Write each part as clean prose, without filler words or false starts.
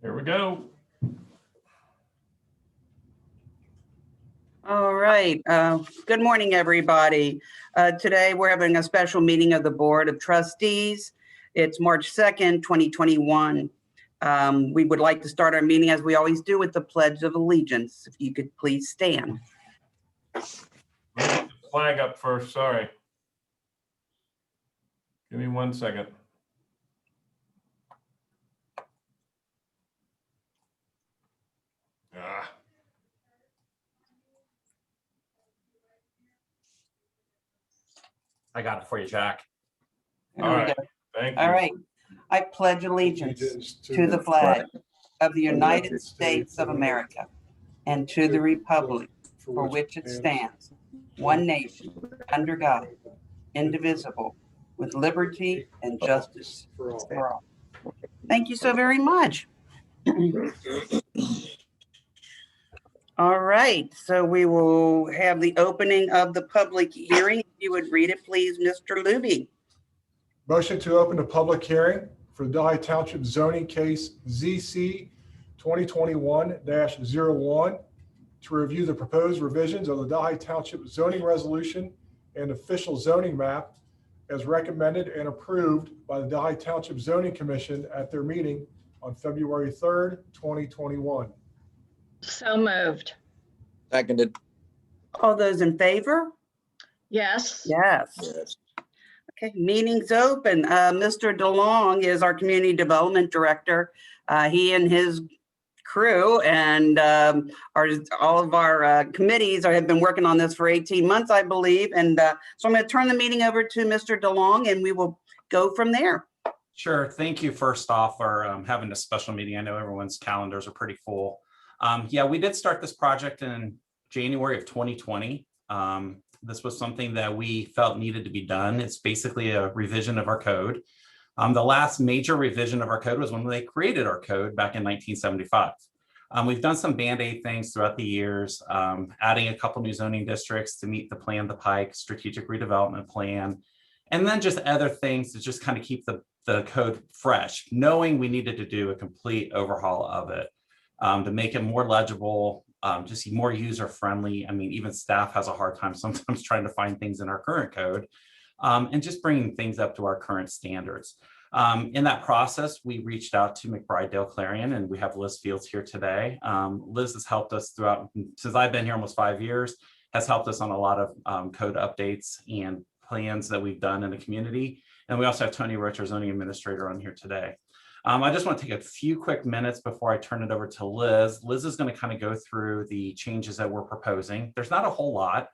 Here we go. All right. Good morning, everybody. Today, we're having a special meeting of the Board of Trustees. It's March 2nd, 2021. We would like to start our meeting, as we always do, with the Pledge of Allegiance. If you could please stand. Let me get the flag up first, sorry. Give me 1 second. I got it for you, Jack. There All we right. go. Thank you. All right. I pledge allegiance to the flag of the United States of America and to the republic for which it stands, one nation, under God, indivisible, with liberty and justice for all. Thank you so very much. All right, so we will have the opening of the public hearing. If you would read it, please, Mr. Luby. Motion to open a public hearing for the Delhi Township zoning case ZC 2021-01 to review the proposed revisions of the Delhi Township zoning resolution and official zoning map as recommended and approved by the Delhi Township Zoning Commission at their meeting on February 3rd, 2021. So moved. Seconded. All those in favor? Yes. Yes. Yes. Okay, meeting's open. Mr. DeLong is our Community Development Director. He and his crew and all of our committees have been working on this for 18 months, I believe. And so I'm going to turn the meeting over to Mr. DeLong and we will go from there. Sure. Thank you first off for having this special meeting. I know everyone's calendars are pretty full. Yeah, we did start this project in January of 2020. This was something that we felt needed to be done. It's basically a revision of our code. The last major revision of our code was when they created our code back in 1975. We've done some Band-Aid things throughout the years, adding a couple new zoning districts to meet the Plan the Pike strategic redevelopment plan, and then just other things to just kind of keep the code fresh, knowing we needed to do a complete overhaul of it to make it more legible, just more user-friendly. I mean, even staff has a hard time sometimes trying to find things in our current code, and just bringing things up to our current standards. In that process, we reached out to McBride Dale Clarion, and we have Liz Fields here today. Liz has helped us throughout, since I've been here almost 5 years, has helped us on a lot of code updates and plans that we've done in the community. And we also have Tony Roach, our zoning administrator, on here today. I just want to take a few quick minutes before I turn it over to Liz. Liz is going to kind of go through the changes that we're proposing. There's not a whole lot.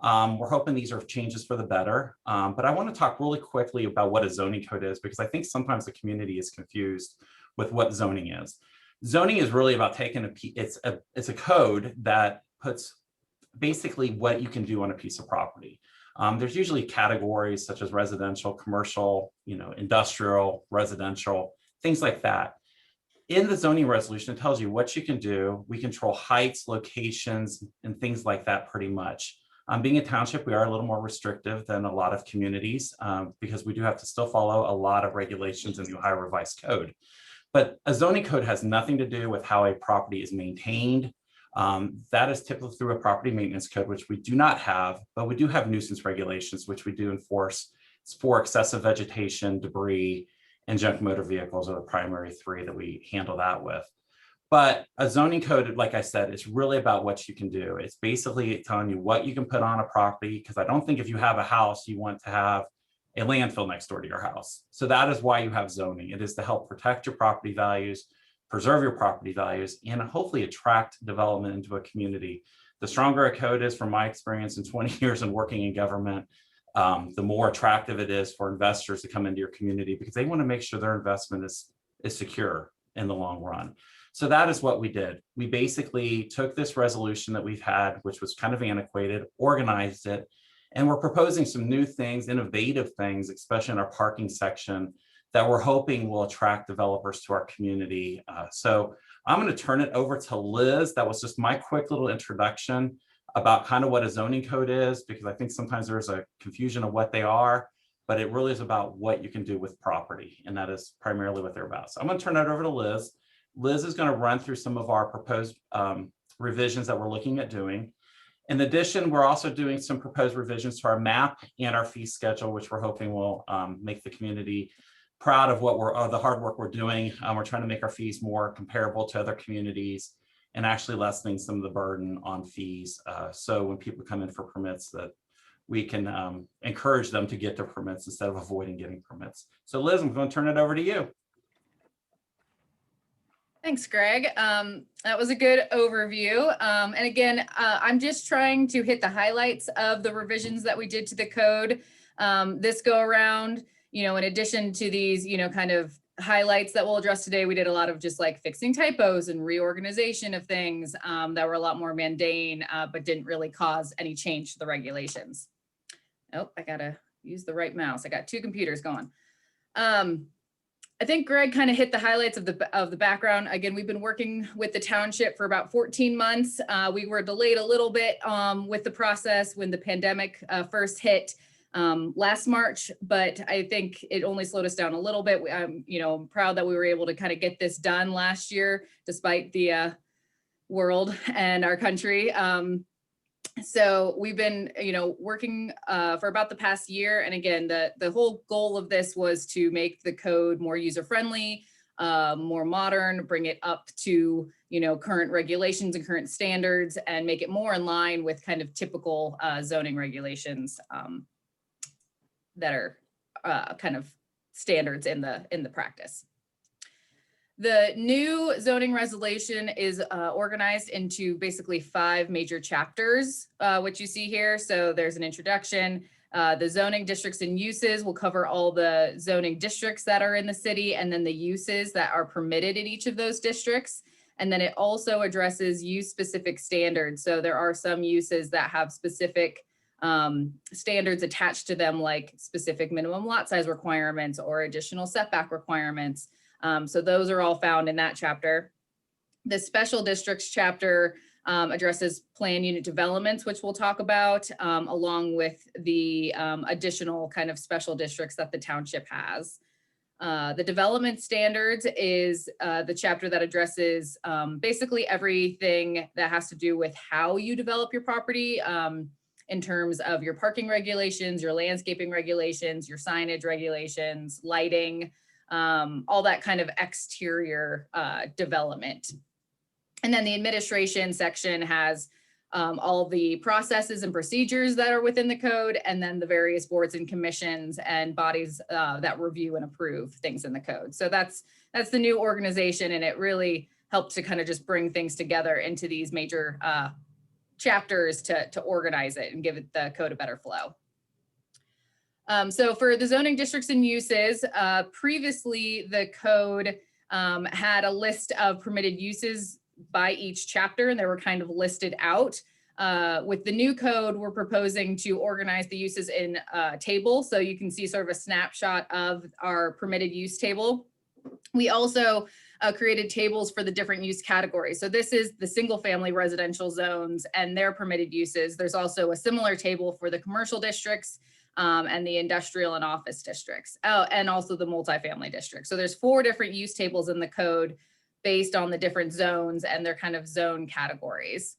We're hoping these are changes for the better, but I want to talk really quickly about what a zoning code is, because I think sometimes the community is confused with what zoning is. Zoning is really about taking it's a code that puts basically what you can do on a piece of property. There's usually categories such as residential, commercial, industrial, residential, things like that. In the zoning resolution, it tells you what you can do. We control heights, locations, and things like that pretty much. Being a township, we are a little more restrictive than a lot of communities because we do have to still follow a lot of regulations in the Ohio Revised Code. But a zoning code has nothing to do with how a property is maintained. That is typically through a property maintenance code, which we do not have, but we do have nuisance regulations, which we do enforce. It's for excessive vegetation, debris, and junk motor vehicles are the primary three that we handle that with. But a zoning code, like I said, it's really about what you can do. It's basically telling you what you can put on a property, because I don't think if you have a house, you want to have a landfill next door to your house. So that is why you have zoning. It is to help protect your property values, preserve your property values, and hopefully attract development into a community. The stronger a code is, from my experience in 20 years in working in government, the more attractive it is for investors to come into your community, because they want to make sure their investment is secure in the long run. So that is what we did. We basically took this resolution that we've had, which was kind of antiquated, organized it, and we're proposing some new things, innovative things, especially in our parking section, that we're hoping will attract developers to our community. So I'm going to turn it over to Liz. That was just my quick little introduction about kind of what a zoning code is, because I think sometimes there's a confusion of what they are, but it really is about what you can do with property. And that is primarily what they're about. So I'm going to turn it over to Liz. Liz is going to run through some of our proposed revisions that we're looking at doing. In addition, we're also doing some proposed revisions to our map and our fee schedule, which we're hoping will make the community proud of what the hard work we're doing. We're trying to make our fees more comparable to other communities and actually lessening some of the burden on fees. So when people come in for permits, that we can encourage them to get their permits instead of avoiding getting permits. So Liz, I'm going to turn it over to you. Thanks, Greg. That was a good overview. And again, I'm just trying to hit the highlights of the revisions that we did to the code this go around. In addition to these, kind of highlights that we'll address today, we did a lot of just like fixing typos and reorganization of things that were a lot more mundane, but didn't really cause any change to the regulations. Oh, I gotta use the right mouse. I got two computers going. I think Greg kind of hit the highlights of the background. Again, we've been working with the township for about 14 months. We were delayed a little bit with the process when the pandemic first hit last March, but I think it only slowed us down a little bit. I'm proud that we were able to kind of get this done last year, despite the world and our country. So we've been, working for about the past year. And again, the whole goal of this was to make the code more user-friendly, more modern, bring it up to, current regulations and current standards, and make it more in line with kind of typical zoning regulations that are kind of standards in the practice. The new zoning resolution is organized into basically 5 major chapters, which you see here. So there's an introduction. The zoning districts and uses will cover all the zoning districts that are in the city, and then the uses that are permitted in each of those districts. And then it also addresses use-specific standards. So there are some uses that have specific standards attached to them, like specific minimum lot size requirements or additional setback requirements. So those are all found in that chapter. The special districts chapter addresses plan unit developments, which we'll talk about, along with the additional kind of special districts that the township has. The development standards is the chapter that addresses basically everything that has to do with how you develop your property in terms of your parking regulations, your landscaping regulations, your signage regulations, lighting, all that kind of exterior development. And then the administration section has all the processes and procedures that are within the code, and then the various boards and commissions and bodies that review and approve things in the code. So that's the new organization, and it really helped to kind of just bring things together into these major chapters to organize it and give it the code a better flow. So for the zoning districts and uses, previously the code had a list of permitted uses by each chapter, and they were kind of listed out. With the new code, we're proposing to organize the uses in a table, so you can see sort of a snapshot of our permitted use table. We also created tables for the different use categories. So this is the single family residential zones and their permitted uses. There's also a similar table for the commercial districts and the industrial and office districts, and also the multifamily district. So there's 4 different use tables in the code based on the different zones and their kind of zone categories.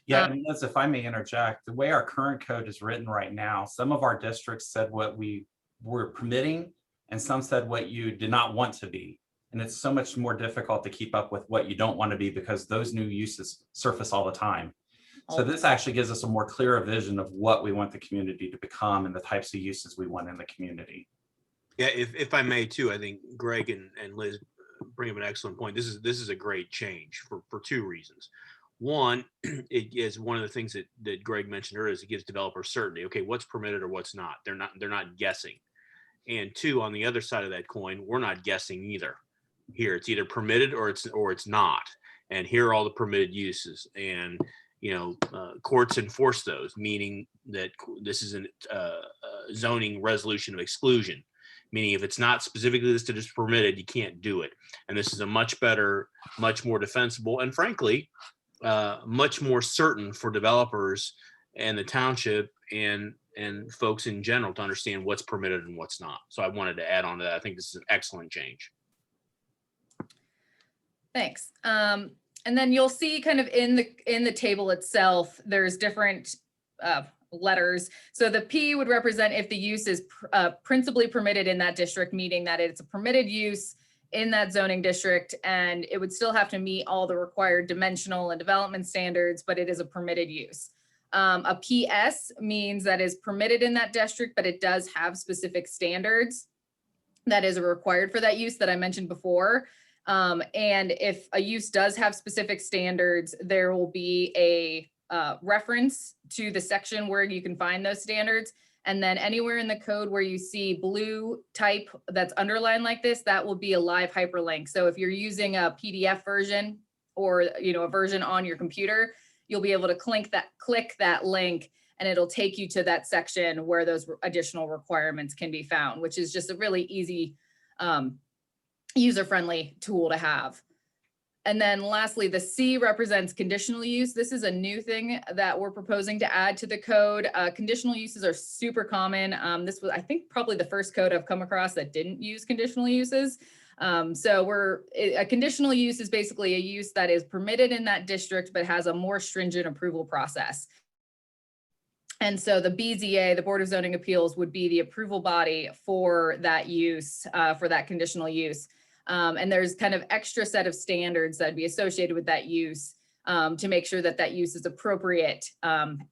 Yeah, and Liz, if I may interject, the way our current code is written right now, some of our districts said what we were permitting, and some said what you did not want to be. And it's so much more difficult to keep up with what you don't want to be, because those new uses surface all the time. So this actually gives us a more clearer vision of what we want the community to become and the types of uses we want in the community. Yeah, if I may too, I think Greg and Liz bring up an excellent point. This is a great change for 2 reasons. One, it is one of the things that Greg mentioned earlier, is it gives developers certainty. Okay, what's permitted or what's not. They're not guessing. And 2, on the other side of that coin, we're not guessing either. Here, it's either permitted or it's not. And here are all the permitted uses. And courts enforce those, meaning that this is a zoning resolution of exclusion, meaning if it's not specifically listed as permitted, you can't do it. And this is a much better, much more defensible, and frankly, much more certain for developers and the township and folks in general to understand what's permitted and what's not. So I wanted to add on to that. I think this is an excellent change. Thanks. And then you'll see kind of in the table itself, there's different letters. So the P would represent if the use is principally permitted in that district, meaning that it's a permitted use in that zoning district, and it would still have to meet all the required dimensional and development standards, but it is a permitted use. A PS means that is permitted in that district, but it does have specific standards that is required for that use that I mentioned before. And if a use does have specific standards, there will be a reference to the section where you can find those standards. And then anywhere in the code where you see blue type that's underlined like this, that will be a live hyperlink. So if you're using a PDF version or a version on your computer, you'll be able to click that link and it'll take you to that section where those additional requirements can be found, which is just a really easy user-friendly tool to have. And then lastly, the C represents conditional use. This is a new thing that we're proposing to add to the code. Conditional uses are super common. This was, I think, probably the first code I've come across that didn't use conditional uses. So a conditional use is basically a use that is permitted in that district, but has a more stringent approval process. And so the BZA, the Board of Zoning Appeals, would be the approval body for that use, for that conditional use. And there's kind of extra set of standards that'd be associated with that use to make sure that that use is appropriate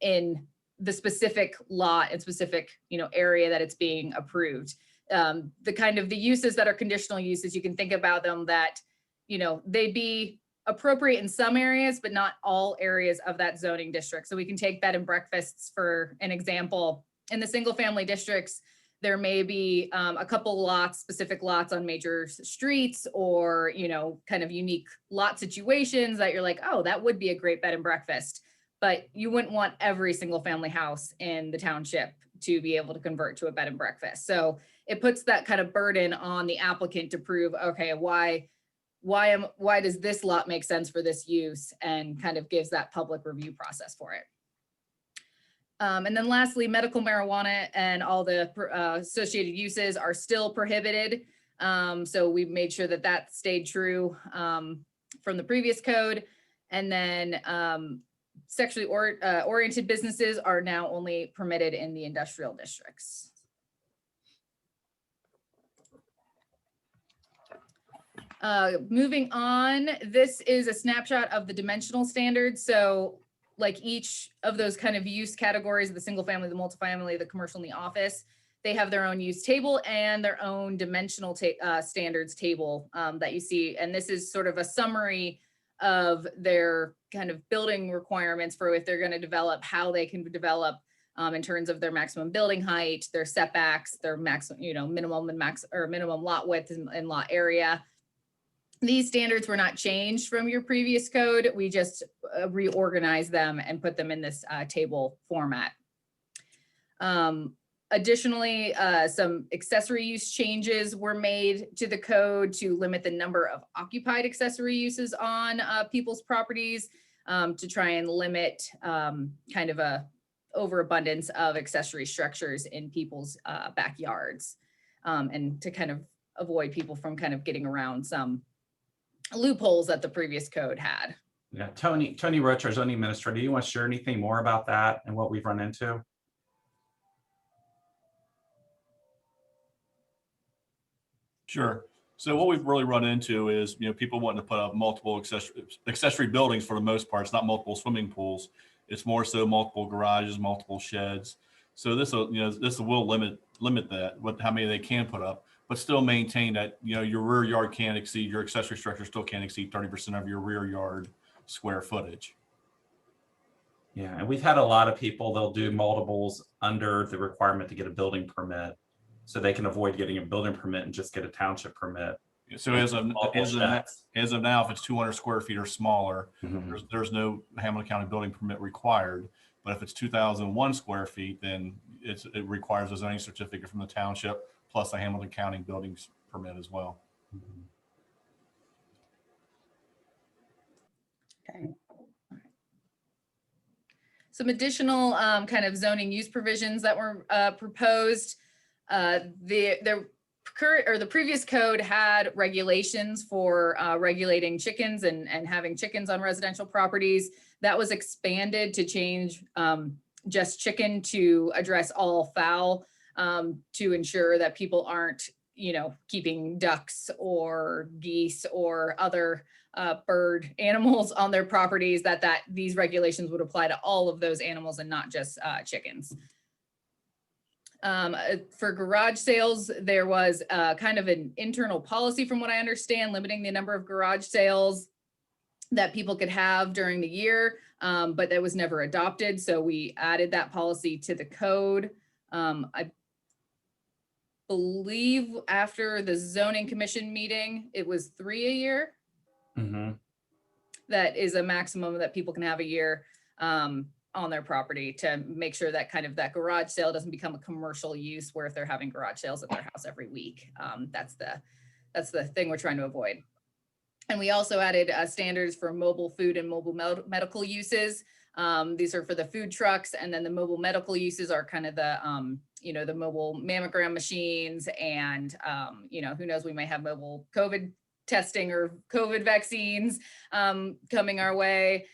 in the specific lot and specific area that it's being approved. The uses that are conditional uses, you can think about them that they'd be appropriate in some areas, but not all areas of that zoning district. So we can take bed and breakfasts for an example. In the single family districts, there may be a couple lots, specific lots on major streets or, kind of unique lot situations that you're like, oh, that would be a great bed and breakfast. But you wouldn't want every single family house in the township to be able to convert to a bed and breakfast. So it puts that kind of burden on the applicant to prove, okay, why does this lot make sense for this use, and kind of gives that public review process for it. And then lastly, medical marijuana and all the associated uses are still prohibited. So we've made sure that that stayed true from the previous code. And then sexually oriented businesses are now only permitted in the industrial districts. Moving on, this is a snapshot of the dimensional standards. So like each of those kind of use categories, the single family, the multifamily, the commercial, and the office, they have their own use table and their own dimensional standards table that you see. And this is sort of a summary of their kind of building requirements for if they're going to develop, how they can develop in terms of their maximum building height, their setbacks, their maximum, minimum and max or minimum lot width and lot area. These standards were not changed from your previous code. We just reorganized them and put them in this table format. Additionally, some accessory use changes were made to the code to limit the number of occupied accessory uses on people's properties to try and limit kind of a overabundance of accessory structures in people's backyards and to kind of avoid people from kind of getting around some loopholes that the previous code had. Yeah, Tony Roach, our zoning administrator, do you want to share anything more about that and what we've run into? Sure. So what we've really run into is, people wanting to put up multiple accessory buildings for the most part. It's not multiple swimming pools. It's more so multiple garages, multiple sheds. So this will limit that, how many they can put up, but still maintain that, your rear yard can't exceed, your accessory structure still can't exceed 30% of your rear yard square footage. Yeah, and we've had a lot of people, they'll do multiples under the requirement to get a building permit, so they can avoid getting a building permit and just get a township permit. So as of now, if it's 200 square feet or smaller, there's no Hamilton County building permit required. But if it's 2001 square feet, then it requires a zoning certificate from the township plus a Hamilton County buildings permit as well. Okay. Some additional kind of zoning use provisions that were proposed. They're current or the previous code had regulations for regulating chickens and having chickens on residential properties. That was expanded to change just chicken to address all fowl, to ensure that people aren't, keeping ducks or geese or other bird animals on their properties, that these regulations would apply to all of those animals and not just chickens. For garage sales, there was kind of an internal policy, from what I understand, limiting the number of garage sales that people could have during the year, but that was never adopted. So we added that policy to the code. I believe after the zoning commission meeting, it was 3 a year. Mhm. That is a maximum that people can have a year on their property, to make sure that kind of that garage sale doesn't become a commercial use, where if they're having garage sales at their house every week. That's the thing we're trying to avoid. And we also added standards for mobile food and mobile medical uses. These are for the food trucks, and then the mobile medical uses are kind of the, the mobile mammogram machines, and, who knows, we may have mobile COVID testing or COVID vaccines coming our way.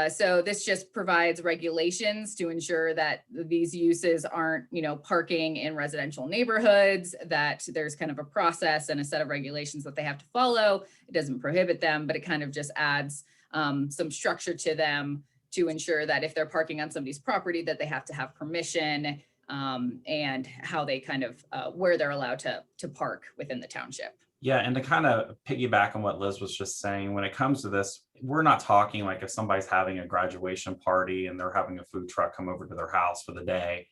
So this just provides regulations to ensure that these uses aren't, parking in residential neighborhoods, that there's kind of a process and a set of regulations that they have to follow. It doesn't prohibit them, but it kind of just adds some structure to them to ensure that if they're parking on somebody's property, that they have to have permission, and how they kind of, where they're allowed to park within the township. Yeah, and to kind of piggyback on what Liz was just saying, when it comes to this, we're not talking like if somebody's having a graduation party and they're having a food truck come over to their house for the day.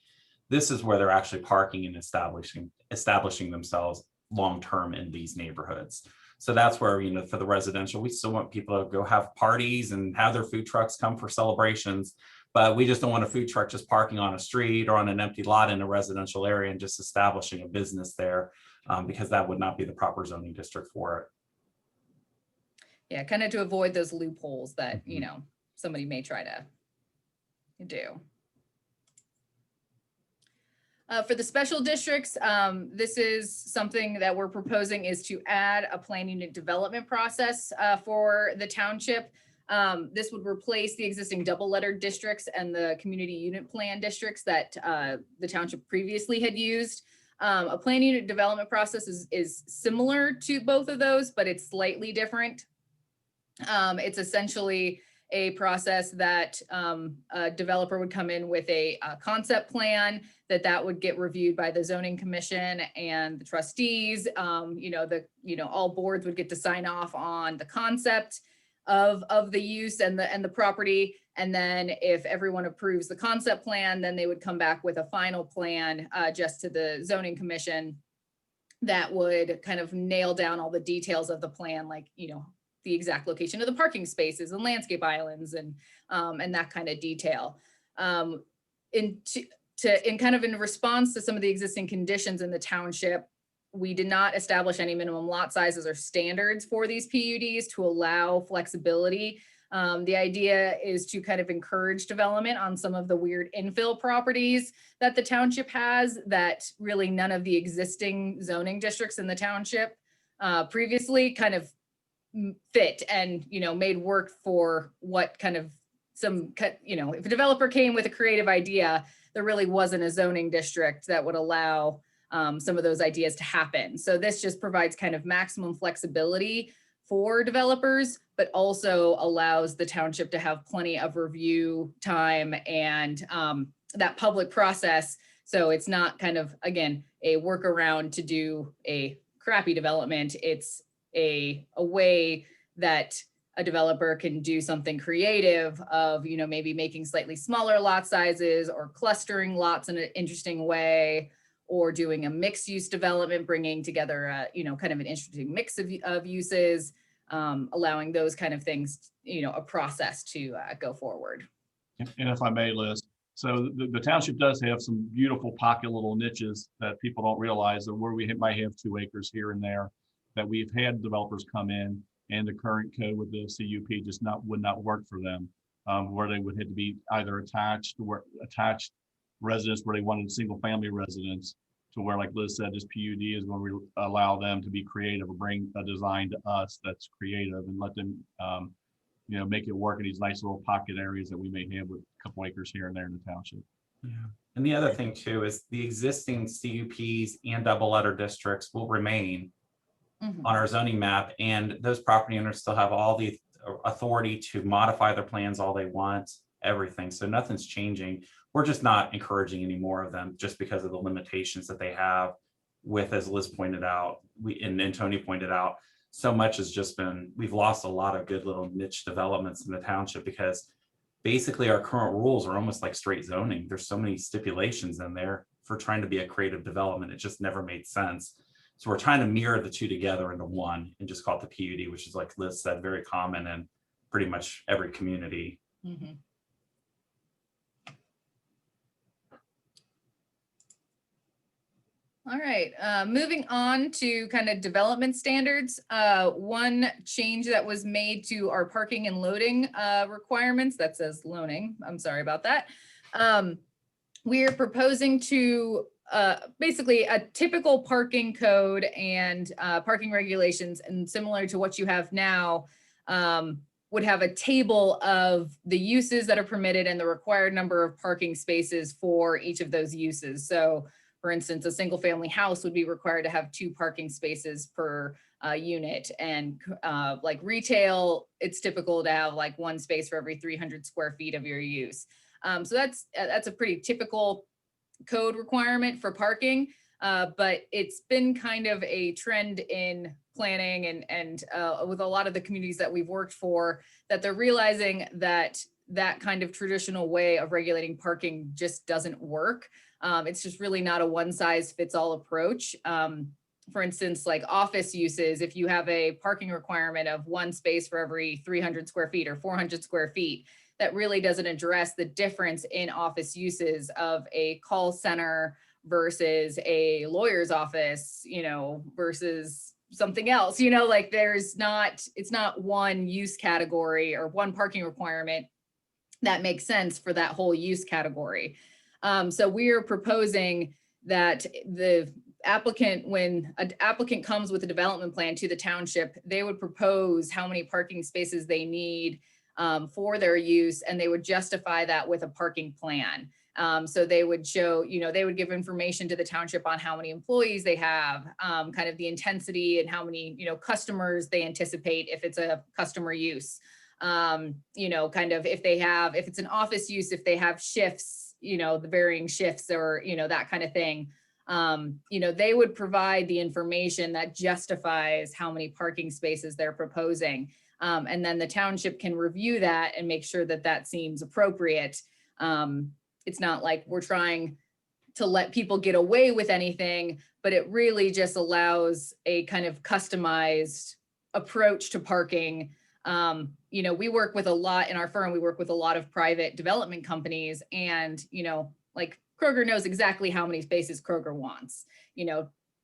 This is where they're actually parking and establishing themselves long-term in these neighborhoods. So that's where, for the residential, we still want people to go have parties and have their food trucks come for celebrations, but we just don't want a food truck just parking on a street or on an empty lot in a residential area and just establishing a business there. Because that would not be the proper zoning district for it. Yeah, kind of to avoid those loopholes that, somebody may try to do. For the special districts, this is something that we're proposing, is to add a plan unit development process for the township. This would replace the existing double lettered districts and the community unit plan districts that the township previously had used. A plan unit development process is similar to both of those, but it's slightly different. It's essentially a process that a developer would come in with a concept plan that would get reviewed by the zoning commission and the trustees. All boards would get to sign off on the concept of the use and the property. And then if everyone approves the concept plan, then they would come back with a final plan just to the zoning commission that would kind of nail down all the details of the plan, like, the exact location of the parking spaces and landscape islands and that kind of detail. In response to some of the existing conditions in the township, we did not establish any minimum lot sizes or standards for these PUDs to allow flexibility. The idea is to kind of encourage development on some of the weird infill properties that the township has, that really none of the existing zoning districts in the township previously kind of fit and, made work for what kind of if a developer came with a creative idea, there really wasn't a zoning district that would allow some of those ideas to happen. So this just provides kind of maximum flexibility for developers, but also allows the township to have plenty of review time and that public process. So it's not kind of, again, a workaround to do a crappy development. It's a way that a developer can do something creative of, maybe making slightly smaller lot sizes or clustering lots in an interesting way, or doing a mixed use development, bringing together a, kind of an interesting mix of uses, allowing those kind of things, a process to go forward. And if I may, Liz, so the township does have some beautiful pocket little niches that people don't realize, that where we might have 2 acres here and there, that we've had developers come in and the current code with the CUP just would not work for them, where they would have to be either attached residence where they wanted single family residence, to where, like Liz said, this PUD is going to allow them to be creative or bring a design to us that's creative and let them, make it work in these nice little pocket areas that we may have with a couple acres here and there in the township. Yeah. And the other thing too is the existing CUPs and double letter districts will remain Mhm. on our zoning map, and those property owners still have all the authority to modify their plans all they want, everything. So nothing's changing. We're just not encouraging any more of them just because of the limitations that they have with, as Liz pointed out, and Tony pointed out, so much has just been, we've lost a lot of good little niche developments in the township because basically our current rules are almost like straight zoning. There's so many stipulations in there for trying to be a creative development. It just never made sense. So we're trying to mirror the two together into one and just call it the PUD, which is, like Liz said, very common in pretty much every community. Mhm. All right, moving on to kind of development standards. One change that was made to our parking and loading requirements, that says loaning, I'm sorry about that. We're proposing to basically a typical parking code and parking regulations, and similar to what you have now, would have a table of the uses that are permitted and the required number of parking spaces for each of those uses. So for instance, a single family house would be required to have 2 parking spaces per unit, and like retail, it's typical to have like 1 space for every 300 square feet of your use. So that's a pretty typical code requirement for parking, but it's been kind of a trend in planning and with a lot of the communities that we've worked for, that they're realizing that that kind of traditional way of regulating parking just doesn't work. It's just really not a one size fits all approach. For instance, like office uses, if you have a parking requirement of 1 space for every 300 square feet or 400 square feet, that really doesn't address the difference in office uses of a call center versus a lawyer's office, versus something else, like it's not one use category or one parking requirement that makes sense for that whole use category. So we are proposing that the applicant, when an applicant comes with a development plan to the township, they would propose how many parking spaces they need for their use, and they would justify that with a parking plan. So they would show, they would give information to the township on how many employees they have, kind of the intensity and how many, customers they anticipate if it's a customer use. Kind of if it's an office use, if they have shifts, the varying shifts or, that kind of thing. They would provide the information that justifies how many parking spaces they're proposing. And then the township can review that and make sure that that seems appropriate. It's not like we're trying to let people get away with anything, but it really just allows a kind of customized approach to parking. We work with a lot in our firm, we work with a lot of private development companies, and, like Kroger knows exactly how many spaces Kroger wants.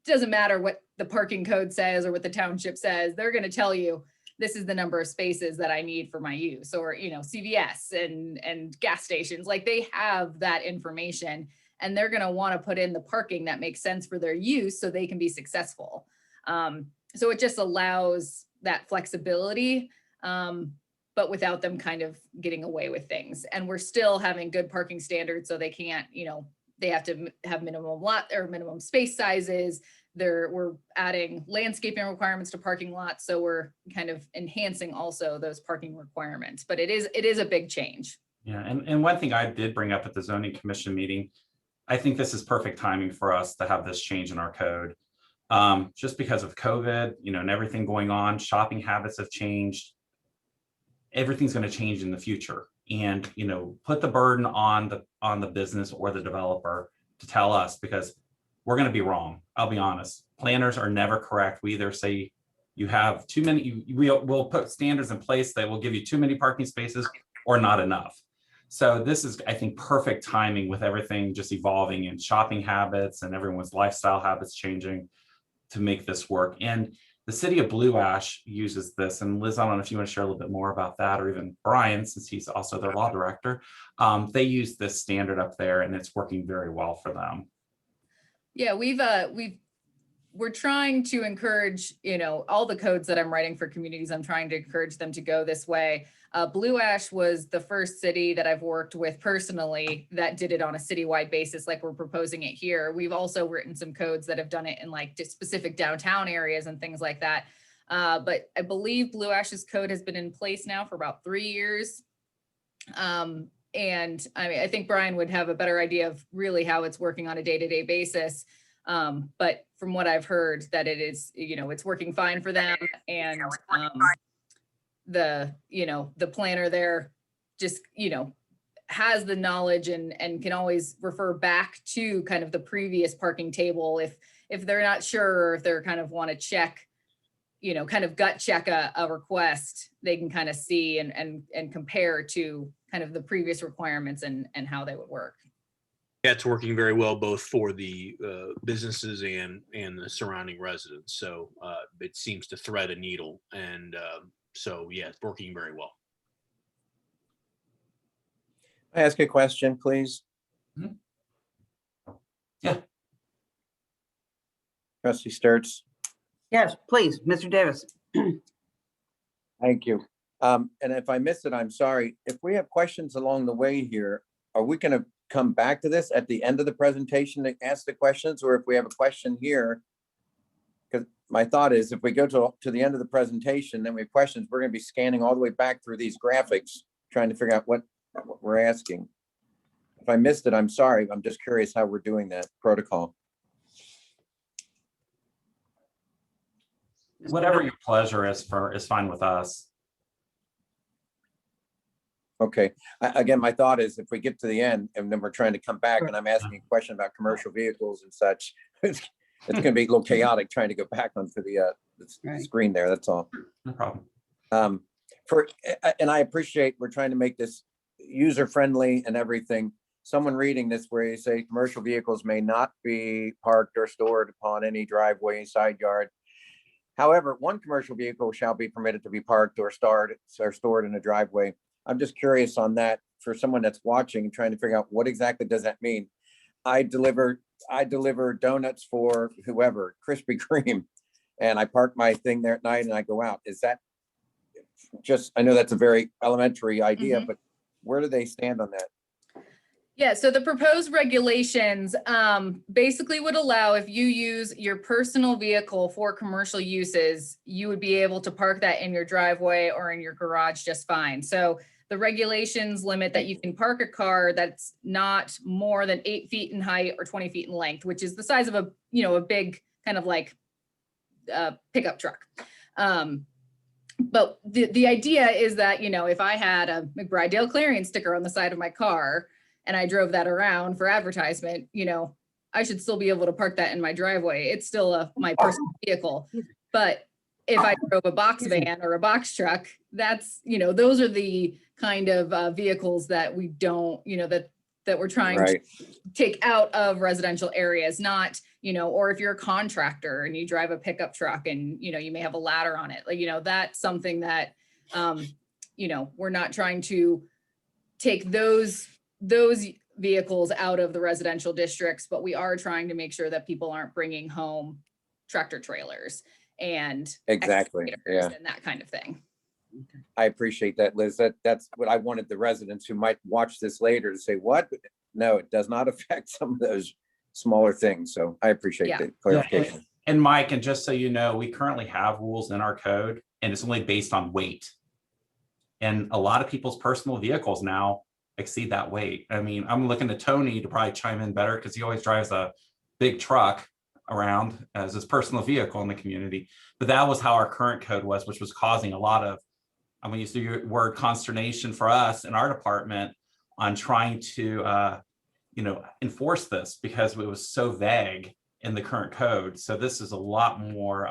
Doesn't matter what the parking code says or what the township says, they're going to tell you, this is the number of spaces that I need for my use, or, CVS and gas stations, like they have that information, and they're going to want to put in the parking that makes sense for their use so they can be successful. So it just allows that flexibility, but without them kind of getting away with things. And we're still having good parking standards, so they can't, they have to have minimum lot or minimum space sizes. We're adding landscaping requirements to parking lots, so we're kind of enhancing also those parking requirements. But it is a big change. Yeah, and one thing I did bring up at the zoning commission meeting, I think this is perfect timing for us to have this change in our code. Just because of COVID, and everything going on, shopping habits have changed. Everything's going to change in the future, and put the burden on the business or the developer to tell us, because we're going to be wrong. I'll be honest. Planners are never correct. We either say you have too many, we'll put standards in place that will give you too many parking spaces or not enough. So this is, I think, perfect timing with everything just evolving in shopping habits and everyone's lifestyle habits changing to make this work. And the city of Blue Ash uses this. And Liz, I don't know if you want to share a little bit more about that, or even Brian, since he's also their law director. They use this standard up there, and it's working very well for them. Yeah, we're trying to encourage, all the codes that I'm writing for communities, I'm trying to encourage them to go this way. Blue Ash was the first city that I've worked with personally that did it on a citywide basis, like we're proposing it here. We've also written some codes that have done it in like specific downtown areas and things like that. But I believe Blue Ash's code has been in place now for about 3 years. And I mean, I think Brian would have a better idea of really how it's working on a day-to-day basis. But from what I've heard, that it is, it's working fine for them, and the planner there just, has the knowledge and can always refer back to kind of the previous parking table if they're not sure, or if they're kind of want to check, kind of gut check a request, they can kind of see and compare to kind of the previous requirements and how they would work. Yeah, it's working very well, both for the businesses and the surrounding residents. So it seems to thread a needle. And so, yeah, it's working very well. I ask a question, please? Mhm. Yeah. Trustee Sturts, Yes, please, Mr. Davis. thank you. And if I missed it, I'm sorry. If we have questions along the way here, are we gonna come back to this at the end of the presentation to ask the questions, or if we have a question here? Because my thought is, if we go to the end of the presentation, then we have questions, we're gonna be scanning all the way back through these graphics, trying to figure out what we're asking. If I missed it, I'm sorry. I'm just curious how we're doing that protocol. Whatever your pleasure is fine with us. Okay, again, my thought is if we get to the end and then we're trying to come back and I'm asking a question about commercial vehicles and such, it's gonna be a little chaotic trying to go back onto the Right. screen there, that's all. No problem. And I appreciate we're trying to make this user-friendly and everything. Someone reading this where you say commercial vehicles may not be parked or stored upon any driveway, side yard. However, one commercial vehicle shall be permitted to be parked or stored in a driveway. I'm just curious on that for someone that's watching and trying to figure out what exactly does that mean? I deliver donuts for whoever, Krispy Kreme, and I park my thing there at night and I go out. Is that just, I know that's a very elementary idea, but where do they stand on that? Yeah, so the proposed regulations basically would allow, if you use your personal vehicle for commercial uses, you would be able to park that in your driveway or in your garage just fine. So the regulations limit that you can park a car that's not more than 8 feet in height or 20 feet in length, which is the size of a big kind of like pickup truck. But the idea is that, if I had a McBride-Dale Clarion sticker on the side of my car and I drove that around for advertisement, I should still be able to park that in my driveway. It's still my personal vehicle. But if I drove a box van or a box truck, that's, those are the kind of vehicles that we don't, that we're trying to take out of residential areas, not, or if you're a contractor and you drive a pickup truck and, you may have a ladder on it, like, that's something that, we're not trying to take those vehicles out of the residential districts, but we are trying to make sure that people aren't bringing home tractor trailers and Exactly, yeah. and that kind of thing. I appreciate that, Liz. That's what I wanted the residents who might watch this later to say, what? No, it does not affect some of those smaller things. So I appreciate the clarification. And Mike, and just so you know, we currently have rules in our code and it's only based on weight. And a lot of people's personal vehicles now exceed that weight. I mean, I'm looking to Tony to probably chime in better because he always drives a big truck around as his personal vehicle in the community. But that was how our current code was, which was causing a lot of, I'm going to use the word consternation for us in our department on trying to, enforce this because it was so vague in the current code. So this is a lot more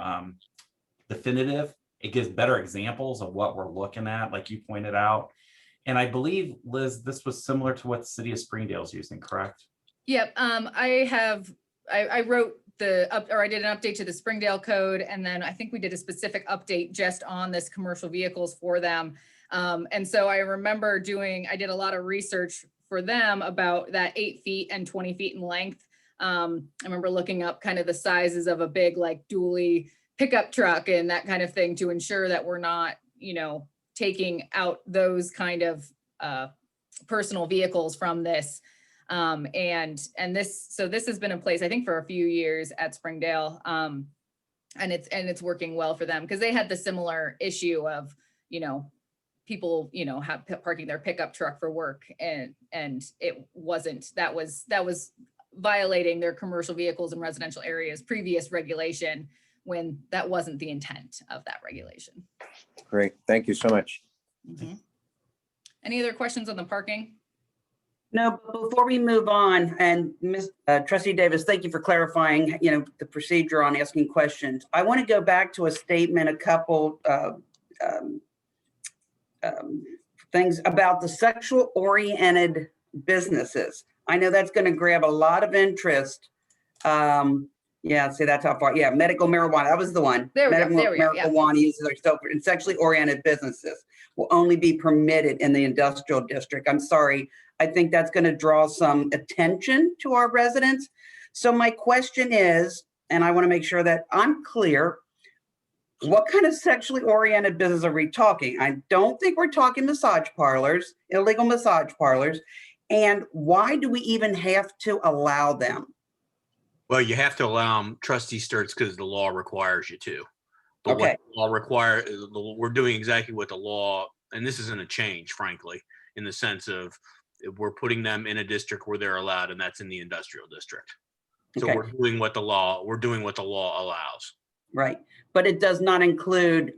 definitive. It gives better examples of what we're looking at, like you pointed out. And I believe, Liz, this was similar to what the city of Springdale is using, correct? Yep. I wrote I did an update to the Springdale code. And then I think we did a specific update just on this commercial vehicles for them. And so I remember I did a lot of research for them about that 8 feet and 20 feet in length. I remember looking up kind of the sizes of a big like dually pickup truck and that kind of thing to ensure that we're not, taking out those kind of personal vehicles from this. So this has been in place, I think, for a few years at Springdale. And it's working well for them because they had the similar issue of, people, parking their pickup truck for work and it wasn't, that was violating their commercial vehicles in residential areas previous regulation when that wasn't the intent of that regulation. Great. Thank you so much. Mhm. Any other questions on the parking? No, but before we move on, and Trustee Davis, thank you for clarifying, the procedure on asking questions. I want to go back to a statement, a couple things about the sexual oriented businesses. I know that's going to grab a lot of interest. Yeah, see, that's how far. Yeah, medical marijuana. That was the one. There we go, Medical there we go, yeah. marijuana uses are still, and sexually oriented businesses will only be permitted in the industrial district. I'm sorry. I think that's going to draw some attention to our residents. So my question is, and I want to make sure that I'm clear, what kind of sexually oriented business are we talking? I don't think we're talking massage parlors, illegal massage parlors. And why do we even have to allow them? Well, you have to allow them, Trustee Sturts, because the law requires you to. But Okay. what the law we're doing exactly what the law, and this isn't a change, frankly, in the sense of we're putting them in a district where they're allowed, and that's in the industrial district. So Okay. we're doing what the law allows. Right, but it does not include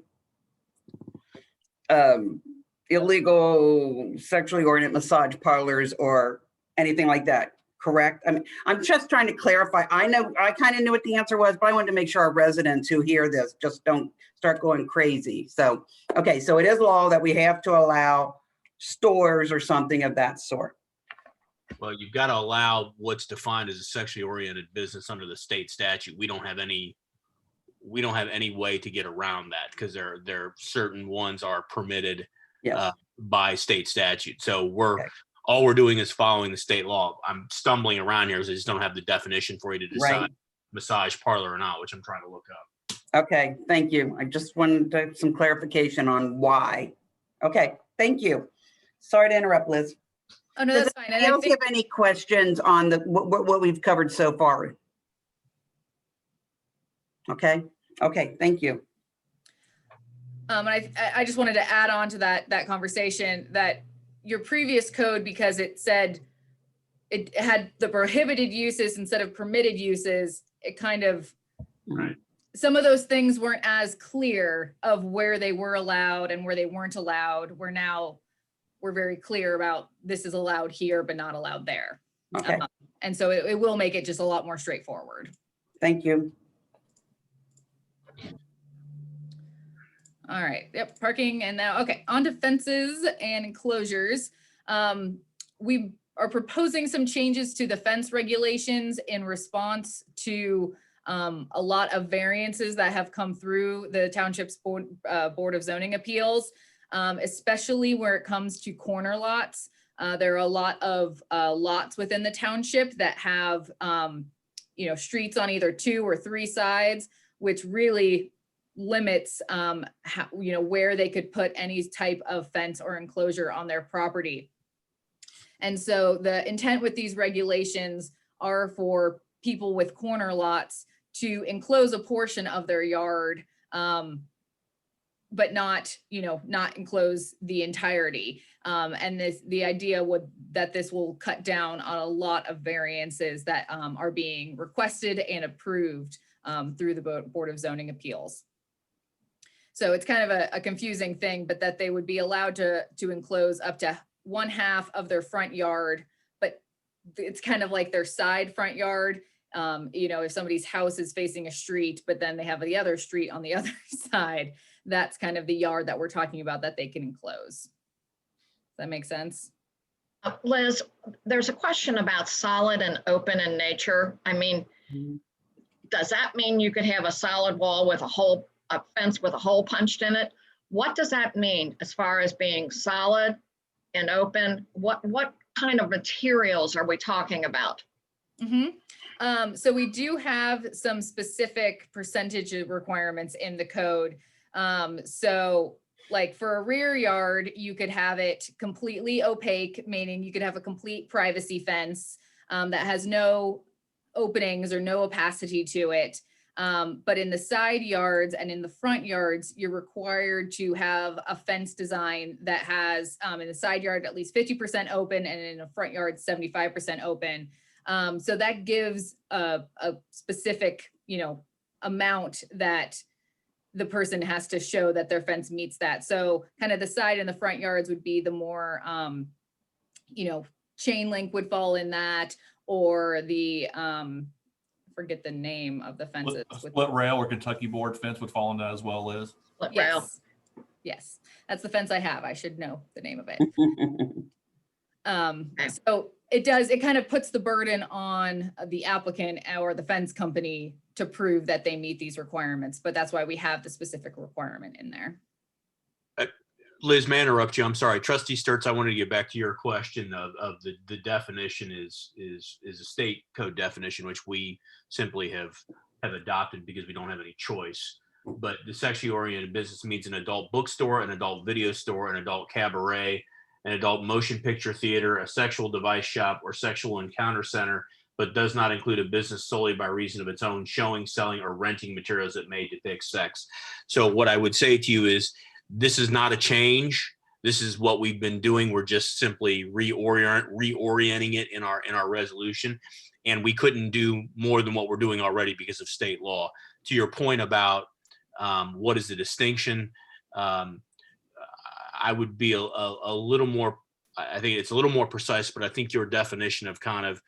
illegal sexually oriented massage parlors or anything like that, correct? I mean, I'm just trying to clarify. I know, I kind of knew what the answer was, but I wanted to make sure our residents who hear this just don't start going crazy. So, okay, so it is law that we have to allow stores or something of that sort. Well, you've got to allow what's defined as a sexually oriented business under the state statute. We don't have any way to get around that because there are certain ones are permitted by state statute. So all we're doing is following the state law. I'm stumbling around here because I just don't have the definition for you to decide massage parlor or not, which I'm trying to look up. Okay, thank you. I just wanted some clarification on why. Okay, thank you. Sorry to interrupt, Liz. Oh, no, Does that's fine. And anybody I else think, have any questions on what we've covered so far? Okay, thank you. and I just wanted to add on to that conversation that your previous code, because it said it had the prohibited uses instead of permitted uses, it kind of, Right. some of those things weren't as clear of where they were allowed and where they weren't allowed. We're very clear about this is allowed here, but not allowed there. Okay, And so it will make it just a lot more straightforward. thank you. All right, yep, parking and now, okay, on to fences and enclosures. We are proposing some changes to the fence regulations in response to a lot of variances that have come through the Township's Board of Zoning Appeals, especially where it comes to corner lots. There are a lot of lots within the township that have, streets on either 2 or 3 sides, which really limits how, where they could put any type of fence or enclosure on their property. And so the intent with these regulations are for people with corner lots to enclose a portion of their yard, but not enclose the entirety. And the idea that this will cut down on a lot of variances that are being requested and approved through the Board of Zoning Appeals. So it's kind of a confusing thing, but that they would be allowed to enclose up to 1/2 of their front yard, but it's kind of like their side front yard. If somebody's house is facing a street, but then they have the other street on the other side, that's kind of the yard that we're talking about that they can enclose. Does that make sense? Liz, there's a question about solid and open in nature. I mean, does that mean you could have a solid wall with a fence with a hole punched in it? What does that mean as far as being solid and open? What kind of materials are we talking about? So we do have some specific percentage of requirements in the code. So like for a rear yard, you could have it completely opaque, meaning you could have a complete privacy fence that has no openings or no opacity to it. But in the side yards and in the front yards, you're required to have a fence design that has in the side yard at least 50% open and in the front yard 75% open. So that gives a specific, amount that the person has to show that their fence meets that. So kind of the side and the front yards would be the more, chain link would fall in that, or the, forget the name of the fences. Split rail or Kentucky board fence would fall in that as well, Liz. Split rail. Yes, yes, that's the fence I have. I should know the name of it. So it kind of puts the burden on the applicant or the fence company to prove that they meet these requirements, but that's why we have the specific requirement in there. Liz, may I interrupt you? I'm sorry. Trustee Sturts, I wanted to get back to your question of the definition is a state code definition, which we simply have adopted because we don't have any choice. But the sexually oriented business means an adult bookstore, an adult video store, an adult cabaret, an adult motion picture theater, a sexual device shop, or sexual encounter center, but does not include a business solely by reason of its own showing, selling, or renting materials that may depict sex. So what I would say to you is, this is not a change. This is what we've been doing. We're just simply reorienting it in our resolution. And we couldn't do more than what we're doing already because of state law. To your point about what is the distinction, I would be a little more, I think it's a little more precise, but I think your definition of kind of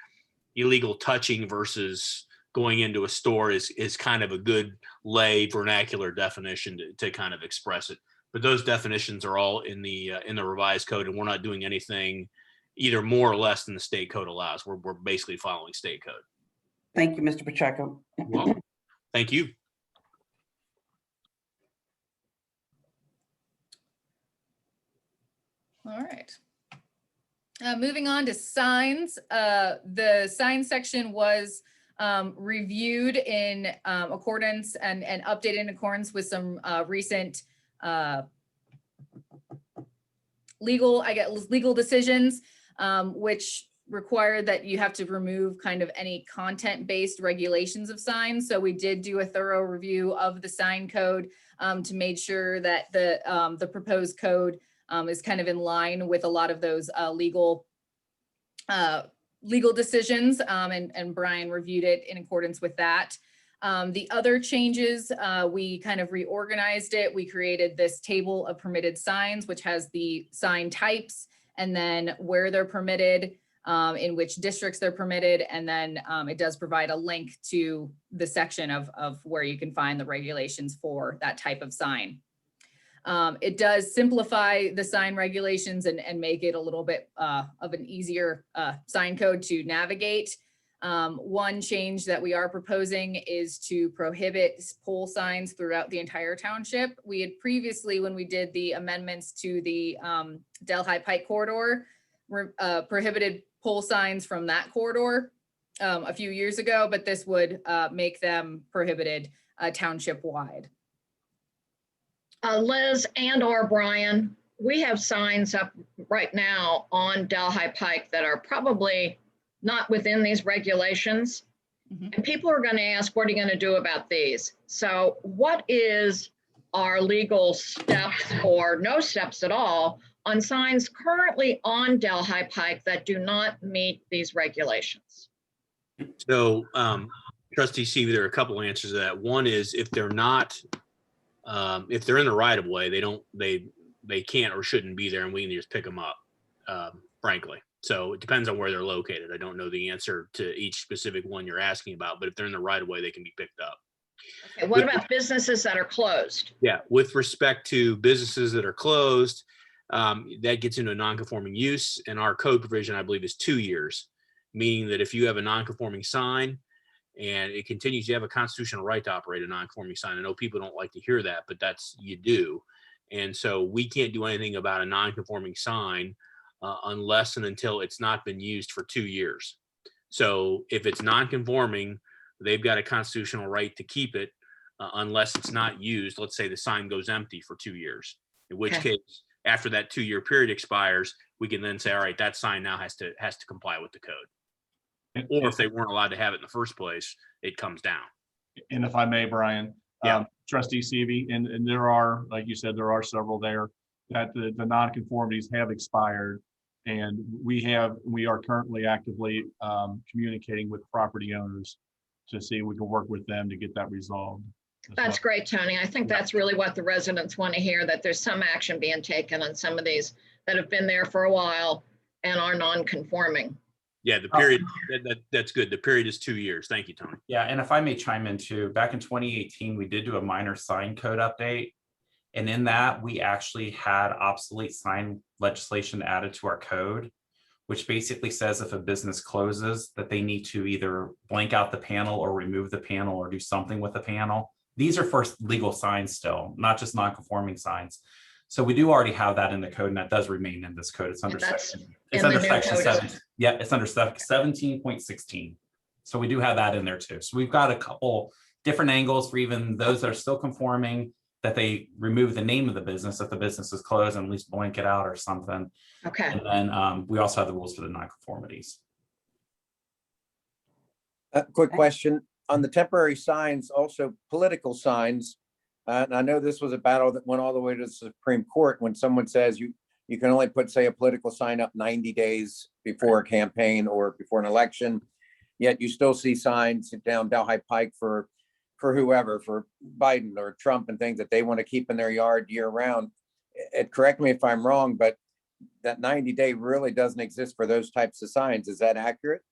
illegal touching versus going into a store is kind of a good lay vernacular definition to kind of express it. But those definitions are all in the revised code, and we're not doing anything either more or less than the state code allows. We're basically following state code. Thank you, Mr. Pacheco. Well, thank you. All right. Moving on to signs. The sign section was reviewed in accordance and updated in accordance with some recent legal decisions, which require that you have to remove kind of any content-based regulations of signs. So we did do a thorough review of the sign code to make sure that the proposed code is kind of in line with a lot of those legal decisions, and Brian reviewed it in accordance with that. The other changes, we kind of reorganized it. We created this table of permitted signs, which has the sign types and then where they're permitted, in which districts they're permitted. And then it does provide a link to the section of where you can find the regulations for that type of sign. It does simplify the sign regulations and make it a little bit of an easier sign code to navigate. One change that we are proposing is to prohibit pole signs throughout the entire township. We had previously, when we did the amendments to the Delhi Pike corridor, prohibited pole signs from that corridor a few years ago, but this would make them prohibited township wide. Liz and or Brian, we have signs up right now on Delhi Pike that are probably not within these regulations. Mm-hmm. And people are going to ask, what are you going to do about these? So what is our legal steps or no steps at all on signs currently on Delhi Pike that do not meet these regulations? So Trustee Seavey, there are a couple answers to that. One is if they're not, if they're in the right of way, they can't or shouldn't be there, and we can just pick them up, frankly. So it depends on where they're located. I don't know the answer to each specific one you're asking about, but if they're in the right of way, they can be picked up. Okay, what about businesses that are closed? Yeah, with respect to businesses that are closed, that gets into a non-conforming use, and our code provision, I believe, is 2 years, meaning that if you have a non-conforming sign and it continues, you have a constitutional right to operate a non-conforming sign. I know people don't like to hear that, but you do. And so we can't do anything about a non-conforming sign unless and until it's not been used for 2 years. So if it's non-conforming, they've got a constitutional right to keep it unless it's not used. Let's say the sign goes empty for 2 years, in which Okay. case, after that 2-year period expires, we can then say, all right, that sign now has to comply with the code. Or if they weren't allowed to have it in the first place, it comes down. And if I may, Brian, Yeah. Trustee Seavey, and there are, like you said, there are several there that the nonconformities have expired. And we are currently actively communicating with property owners to see if we can work with them to get that resolved. That's great, Tony. I think that's really what the residents want to hear, that there's some action being taken on some of these that have been there for a while and are non-conforming. Yeah, the period, that's good. The period is 2 years. Thank you, Tony. Yeah, and if I may chime in too, back in 2018, we did do a minor sign code update. And in that, we actually had obsolete sign legislation added to our code, which basically says if a business closes, that they need to either blank out the panel or remove the panel or do something with the panel. These are for legal signs still, not just non-conforming signs. So we do already have that in the code, and that does remain in this code. It's under section. It's under section 7. Yeah, it's under 17.16. So we do have that in there too. So we've got a couple different angles for even those that are still conforming, that they remove the name of the business if the business is closed and at least blank it out or something. Okay. And then we also have the rules for the nonconformities. Quick question on the temporary signs, also political signs. And I know this was a battle that went all the way to the Supreme Court when someone says you can only put, say, a political sign up 90 days before a campaign or before an election. Yet you still see signs down Delhi Pike for whoever, for Biden or Trump and things that they want to keep in their yard year round. Correct me if I'm wrong, but that 90-day really doesn't exist for those types of signs. Is that accurate?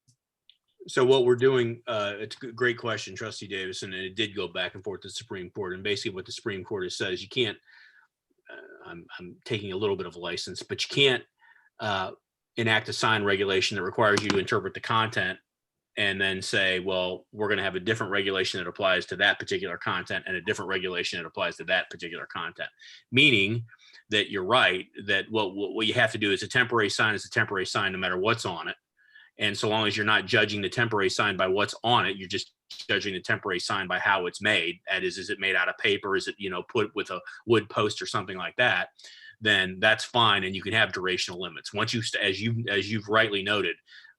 So what we're doing, it's a great question, Trustee Davison, and it did go back and forth to the Supreme Court. And basically what the Supreme Court has said is you can't, I'm taking a little bit of a license, but you can't enact a sign regulation that requires you to interpret the content and then say, well, we're going to have a different regulation that applies to that particular content and a different regulation that applies to that particular content. Meaning that you're right, that what you have to do is a temporary sign is a temporary sign no matter what's on it. And so long as you're not judging the temporary sign by what's on it, you're just judging the temporary sign by how it's made. That is it made out of paper? Is it, put with a wood post or something like that? Then that's fine. And you can have durational limits. Once you, as you've rightly noted,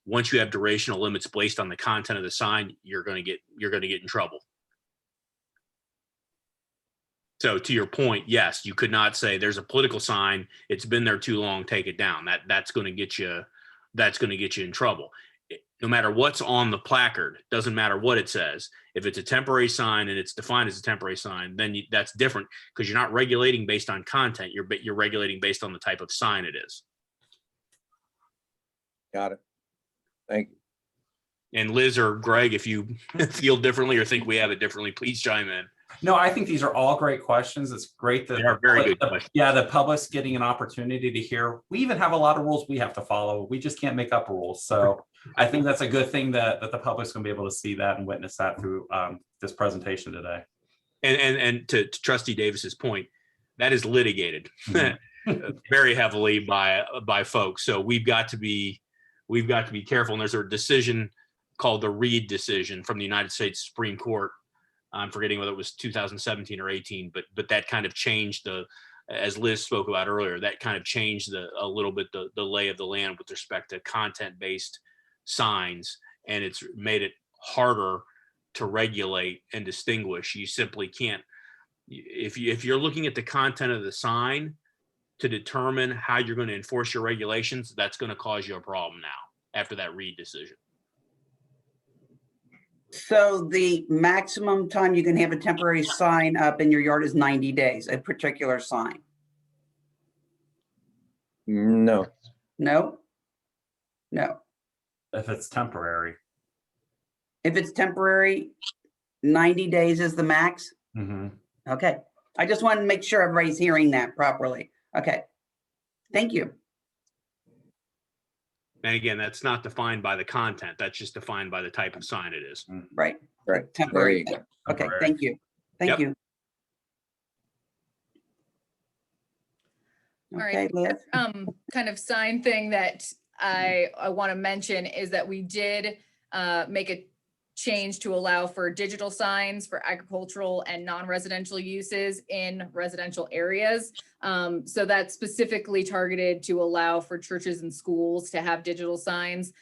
once you have durational limits based on the content of the sign, you're going to get in trouble. So to your point, yes, you could not say there's a political sign, it's been there too long, take it down. That's going to get you in trouble. No matter what's on the placard, doesn't matter what it says. If it's a temporary sign and it's defined as a temporary sign, then that's different because you're not regulating based on content. You're regulating based on the type of sign it is. Got it. Thank you. And Liz or Greg, if you feel differently or think we have it differently, please chime in. No, I think these are all great questions. It's great that They are very good questions. Yeah, the public's getting an opportunity to hear. We even have a lot of rules we have to follow. We just can't make up rules. So I think that's a good thing that the public's going to be able to see that and witness that through this presentation today. And to Trustee Davis's point, that is litigated very heavily by folks. So we've got to be careful. And there's a decision called the Reed decision from the United States Supreme Court. I'm forgetting whether it was 2017 or 18, but that kind of changed as Liz spoke about earlier, that kind of changed a little bit the lay of the land with respect to content-based signs, and it's made it harder to regulate and distinguish. You simply can't, if you're looking at the content of the sign to determine how you're going to enforce your regulations, that's going to cause you a problem now after that Reed decision. So the maximum time you can have a temporary sign up in your yard is 90 days, a particular sign? No. No? No. If it's temporary. If it's temporary, 90 days is the max? Mm-hmm. Okay. I just wanted to make sure everybody's hearing that properly. Okay. Thank you. And again, that's not defined by the content. That's just defined by the type of sign it is. Right. Right. There Temporary. you go. Okay. Temporary. Thank you. Thank Yep. you. All Okay, right. Liz. Kind of sign thing that I want to mention is that we did make a change to allow for digital signs for agricultural and non-residential uses in residential areas. So that's specifically targeted to allow for churches and schools to have digital signs.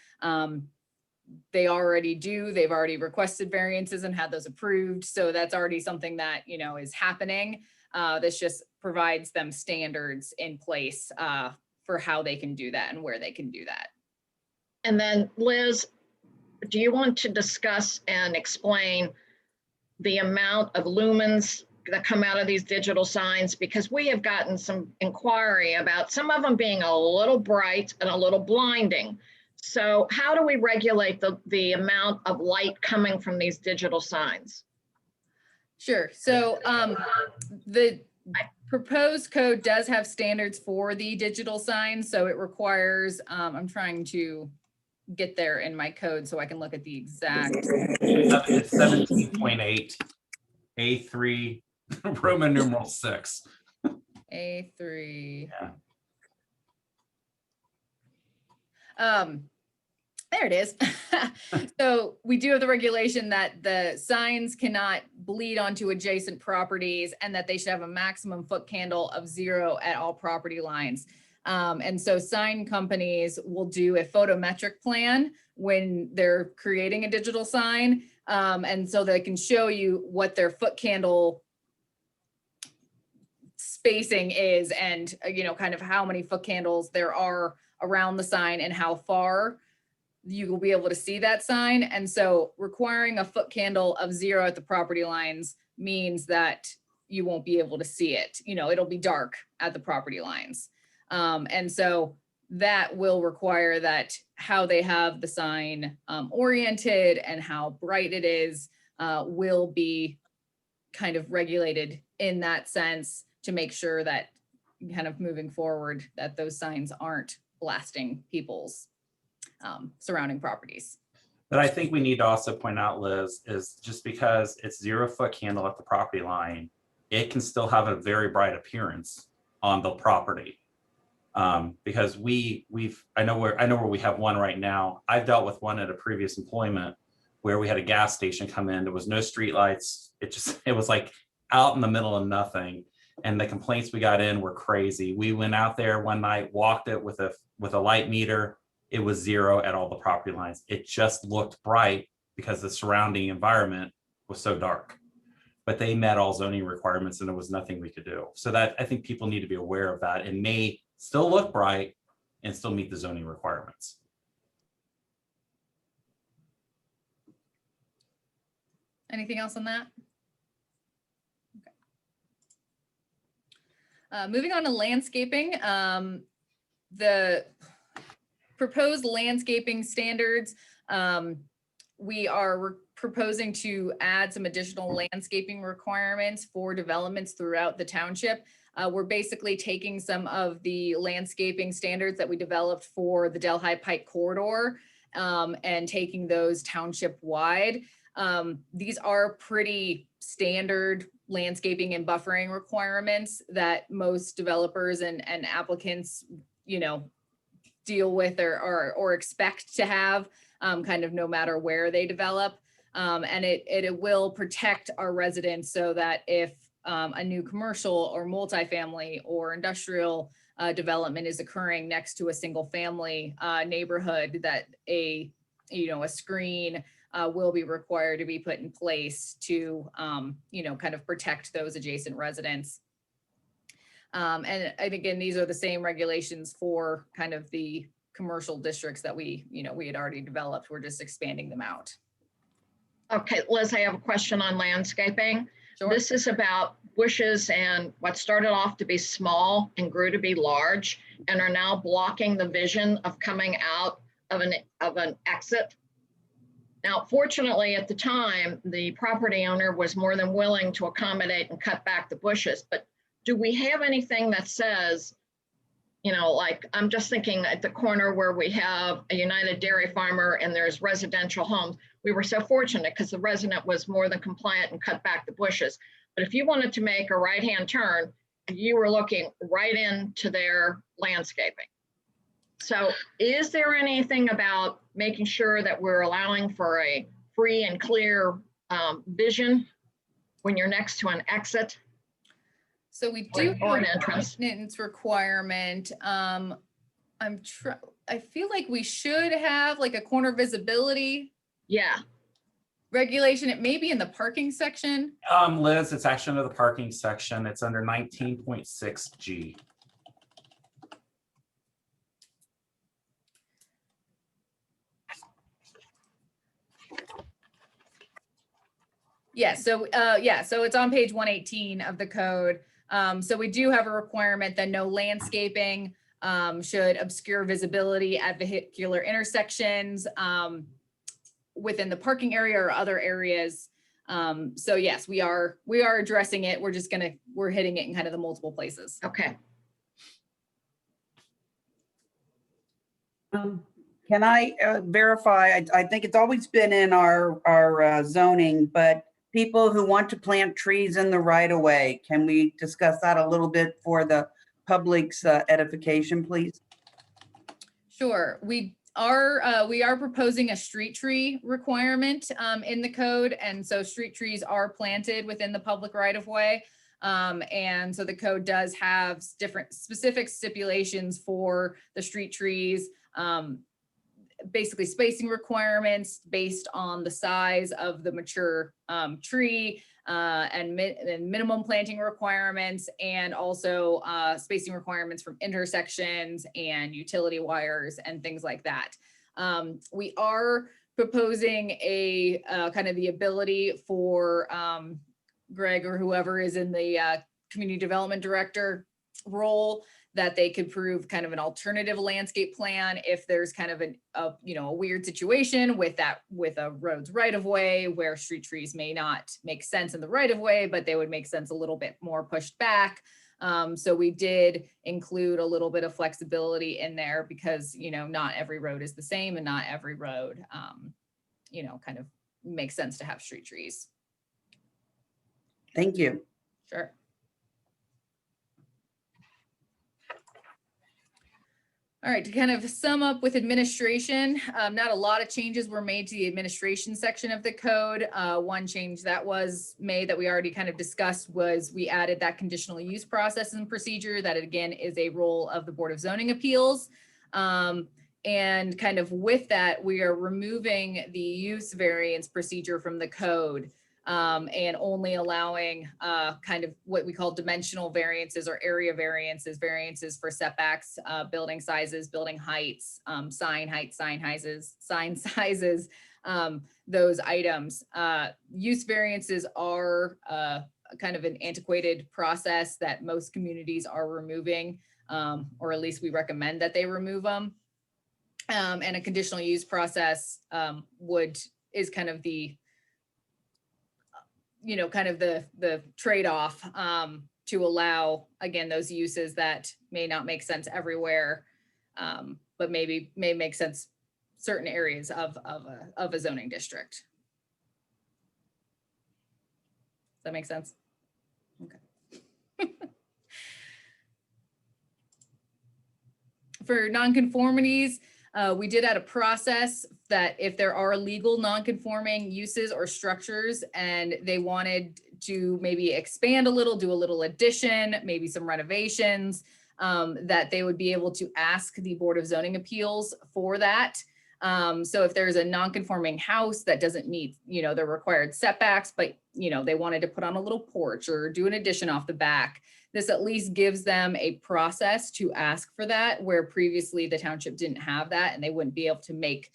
They already do. They've already requested variances and had those approved. So that's already something that, you know, is happening. This just provides them standards in place for how they can do that and where they can do that. And then Liz, do you want to discuss and explain the amount of lumens that come out of these digital signs? Because we have gotten some inquiry about some of them being a little bright and a little blinding. So how do we regulate the amount of light coming from these digital signs? Sure. So the proposed code does have standards for the digital signs. So it requires, I'm trying to get there in my code so I can look at the exact. It's 17.8 A3 Roman numeral 6. A3. Yeah. There it is. So we do have the regulation that the signs cannot bleed onto adjacent properties and that they should have a maximum foot candle of 0 at all property lines. And so sign companies will do a photometric plan when they're creating a digital sign. And so they can show you what their foot candle spacing is and, you know, kind of how many foot candles there are around the sign and how far you will be able to see that sign. And so requiring a foot candle of 0 at the property lines means that you won't be able to see it. You know, it'll be dark at the property lines. And so that will require that how they have the sign oriented and how bright it is will be kind of regulated in that sense to make sure that kind of moving forward that those signs aren't blasting people's surrounding properties. But I think we need to also point out, Liz, is just because it's 0 foot candle at the property line, it can still have a very bright appearance on the property. Because I know where we have one right now. I've dealt with one at a previous employment where we had a gas station come in. There was no street lights. It was like out in the middle of nothing. And the complaints we got in were crazy. We went out there one night, walked it with a light meter. It was 0 at all the property lines. It just looked bright because the surrounding environment was so dark. But they met all zoning requirements and there was nothing we could do. So that I think people need to be aware of that. It may still look bright and still meet the zoning requirements. Anything else on that? Okay. Moving on to landscaping, the proposed landscaping standards, we are proposing to add some additional landscaping requirements for developments throughout the township. We're basically taking some of the landscaping standards that we developed for the Delhi Pike corridor and taking those township wide. These are pretty standard landscaping and buffering requirements that most developers and applicants, you know, deal with or expect to have kind of no matter where they develop. And it will protect our residents so that if a new commercial or multifamily or industrial development is occurring next to a single family neighborhood, that a screen will be required to be put in place to, kind of protect those adjacent residents. And again, these are the same regulations for kind of the commercial districts that we had already developed. We're just expanding them out. Okay, Liz, I have a question on landscaping. Sure. This is about bushes and what started off to be small and grew to be large and are now blocking the vision of coming out of an exit. Now, fortunately, at the time, the property owner was more than willing to accommodate and cut back the bushes. But do we have anything that says, like I'm just thinking at the corner where we have a United Dairy Farmer and there's residential homes. We were so fortunate because the resident was more than compliant and cut back the bushes. But if you wanted to make a right-hand turn, you were looking right into their landscaping. So is there anything about making sure that we're allowing for a free and clear vision when you're next to an exit? So we do Or have an a entrance. maintenance requirement. I feel like we should have like a corner visibility Yeah, regulation. It may be in the parking section. Liz, it's actually under the parking section. It's under 19.6G. Yeah, so it's on page 118 of the code. So we do have a requirement that no landscaping should obscure visibility at vehicular intersections within the parking area or other areas. So yes, we are addressing it. We're hitting it in kind of the multiple places. okay. Can I verify? I think it's always been in our zoning, but people who want to plant trees in the right of way, can we discuss that a little bit for the public's edification, please? Sure. We are proposing a street tree requirement in the code. And so street trees are planted within the public right of way. And so the code does have different specific stipulations for the street trees, basically spacing requirements based on the size of the mature tree and minimum planting requirements, and also spacing requirements from intersections and utility wires and things like that. We are proposing a kind of the ability for Greg or whoever is in the community development director role, that they could prove kind of an alternative landscape plan if there's kind of a weird situation with a road's right of way where street trees may not make sense in the right of way, but they would make sense a little bit more pushed back. So we did include a little bit of flexibility in there because, not every road is the same and not every road, kind of makes sense to have street trees. Thank you. Sure. All right, to kind of sum up with administration, not a lot of changes were made to the administration section of the code. One change that was made that we already kind of discussed was we added that conditional use process and procedure that again is a role of the Board of Zoning Appeals. And kind of with that, we are removing the use variance procedure from the code. And only allowing kind of what we call dimensional variances or area variances for setbacks, building sizes, building heights, sign heights, sign sizes, those items. Use variances are kind of an antiquated process that most communities are removing, or at least we recommend that they remove them. And a conditional use process is kind of the kind of the trade-off to allow, again, those uses that may not make sense everywhere, but may make sense certain areas of a zoning district. Does that make sense? Okay. For nonconformities, we did add a process that if there are legal nonconforming uses or structures and they wanted to maybe expand a little, do a little addition, maybe some renovations, that they would be able to ask the Board of Zoning Appeals for that. So if there's a nonconforming house that doesn't meet, the required setbacks, but, they wanted to put on a little porch or do an addition off the back, this at least gives them a process to ask for that, where previously the township didn't have that and they wouldn't be able to make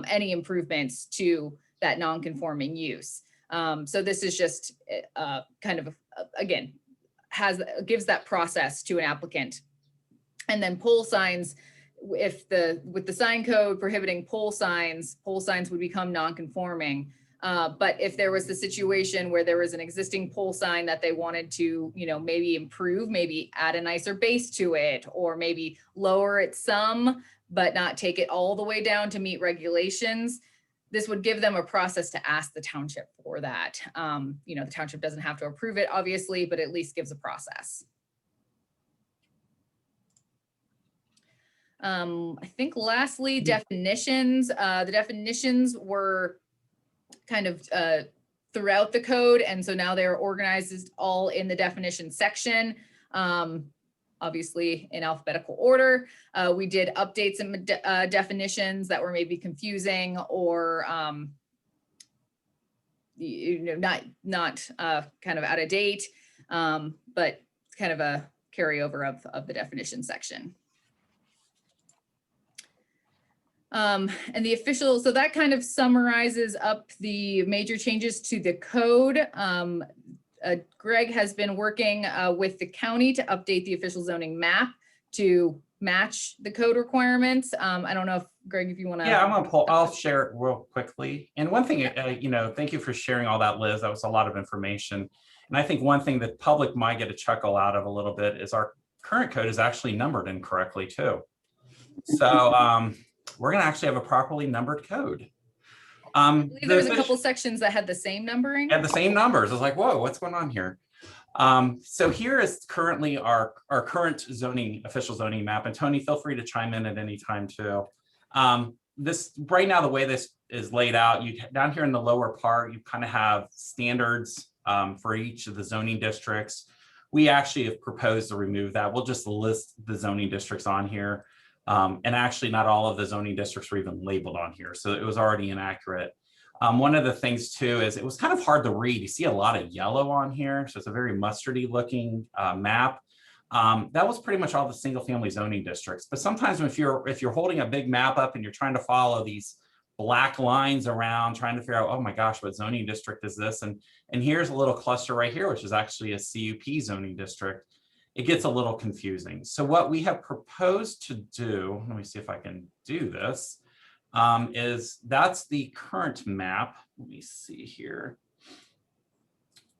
any improvements to that non-conforming use. So this is just kind of, again, gives that process to an applicant. And then pole signs, with the sign code prohibiting pole signs would become non-conforming. But if there was the situation where there was an existing pole sign that they wanted to, maybe improve, maybe add a nicer base to it, or maybe lower it some, but not take it all the way down to meet regulations, this would give them a process to ask the township for that. The township doesn't have to approve it, obviously, but at least gives a process. I think lastly, definitions. The definitions were kind of throughout the code. And so now they're organized as all in the definition section, obviously in alphabetical order. We did updates and definitions that were maybe confusing or not kind of out of date, but kind of a carryover of the definition section. And the official, so that kind of summarizes up the major changes to the code. Greg has been working with the county to update the official zoning map to match the code requirements. I don't know if Greg, if you want to. Yeah, I'll share it real quickly. And one thing, thank you for sharing all that, Liz. That was a lot of information. And I think one thing that public might get a chuckle out of a little bit is our current code is actually numbered incorrectly too. So we're going to actually have a properly numbered code. I believe there was a couple sections that had the same numbering. Had the same numbers. I was like, whoa, what's going on here? So here is currently our current official zoning map. And Tony, feel free to chime in at any time too. This right now, the way this is laid out, you down here in the lower part, you kind of have standards for each of the zoning districts. We actually have proposed to remove that. We'll just list the zoning districts on here. And actually not all of the zoning districts were even labeled on here. So it was already inaccurate. One of the things too is it was kind of hard to read. You see a lot of yellow on here. So it's a very mustardy looking map. That was pretty much all the single family zoning districts. But sometimes if you're holding a big map up and you're trying to follow these black lines around, trying to figure out, oh my gosh, what zoning district is this? And here's a little cluster right here, which is actually a CUP zoning district. It gets a little confusing. So what we have proposed to do, let me see if I can do this, is that's the current map. Let me see here.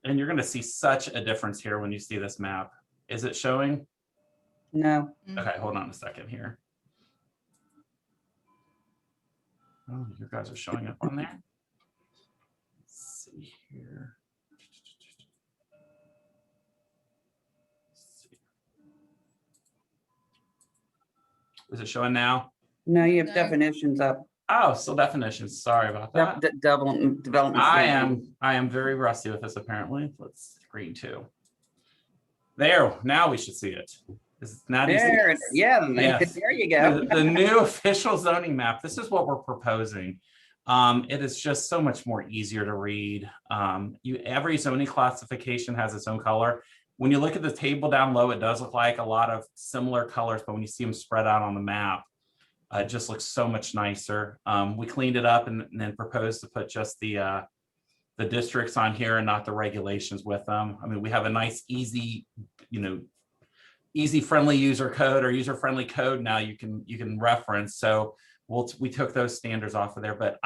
And you're going to see such a difference here when you see this map. Is it showing? No. Okay, hold on a second here. Oh, you guys are showing up on there. Let's see here. Is it showing now? No, you have No. definitions up. Oh, still definitions. Sorry about that. Development. I standards. am very rusty with this apparently. Let's green two. There, now we should see it. Now do you see There, it? yeah, Yes. there you go. The new official zoning map. This is what we're proposing. It is just so much more easier to read. Every zoning classification has its own color. When you look at the table down low, it does look like a lot of similar colors, but when you see them spread out on the map, it just looks so much nicer. We cleaned it up and then proposed to put just the districts on here and not the regulations with them. I mean, we have a nice, easy, easy friendly user code or user friendly code now you can reference. So we took those standards off of there. But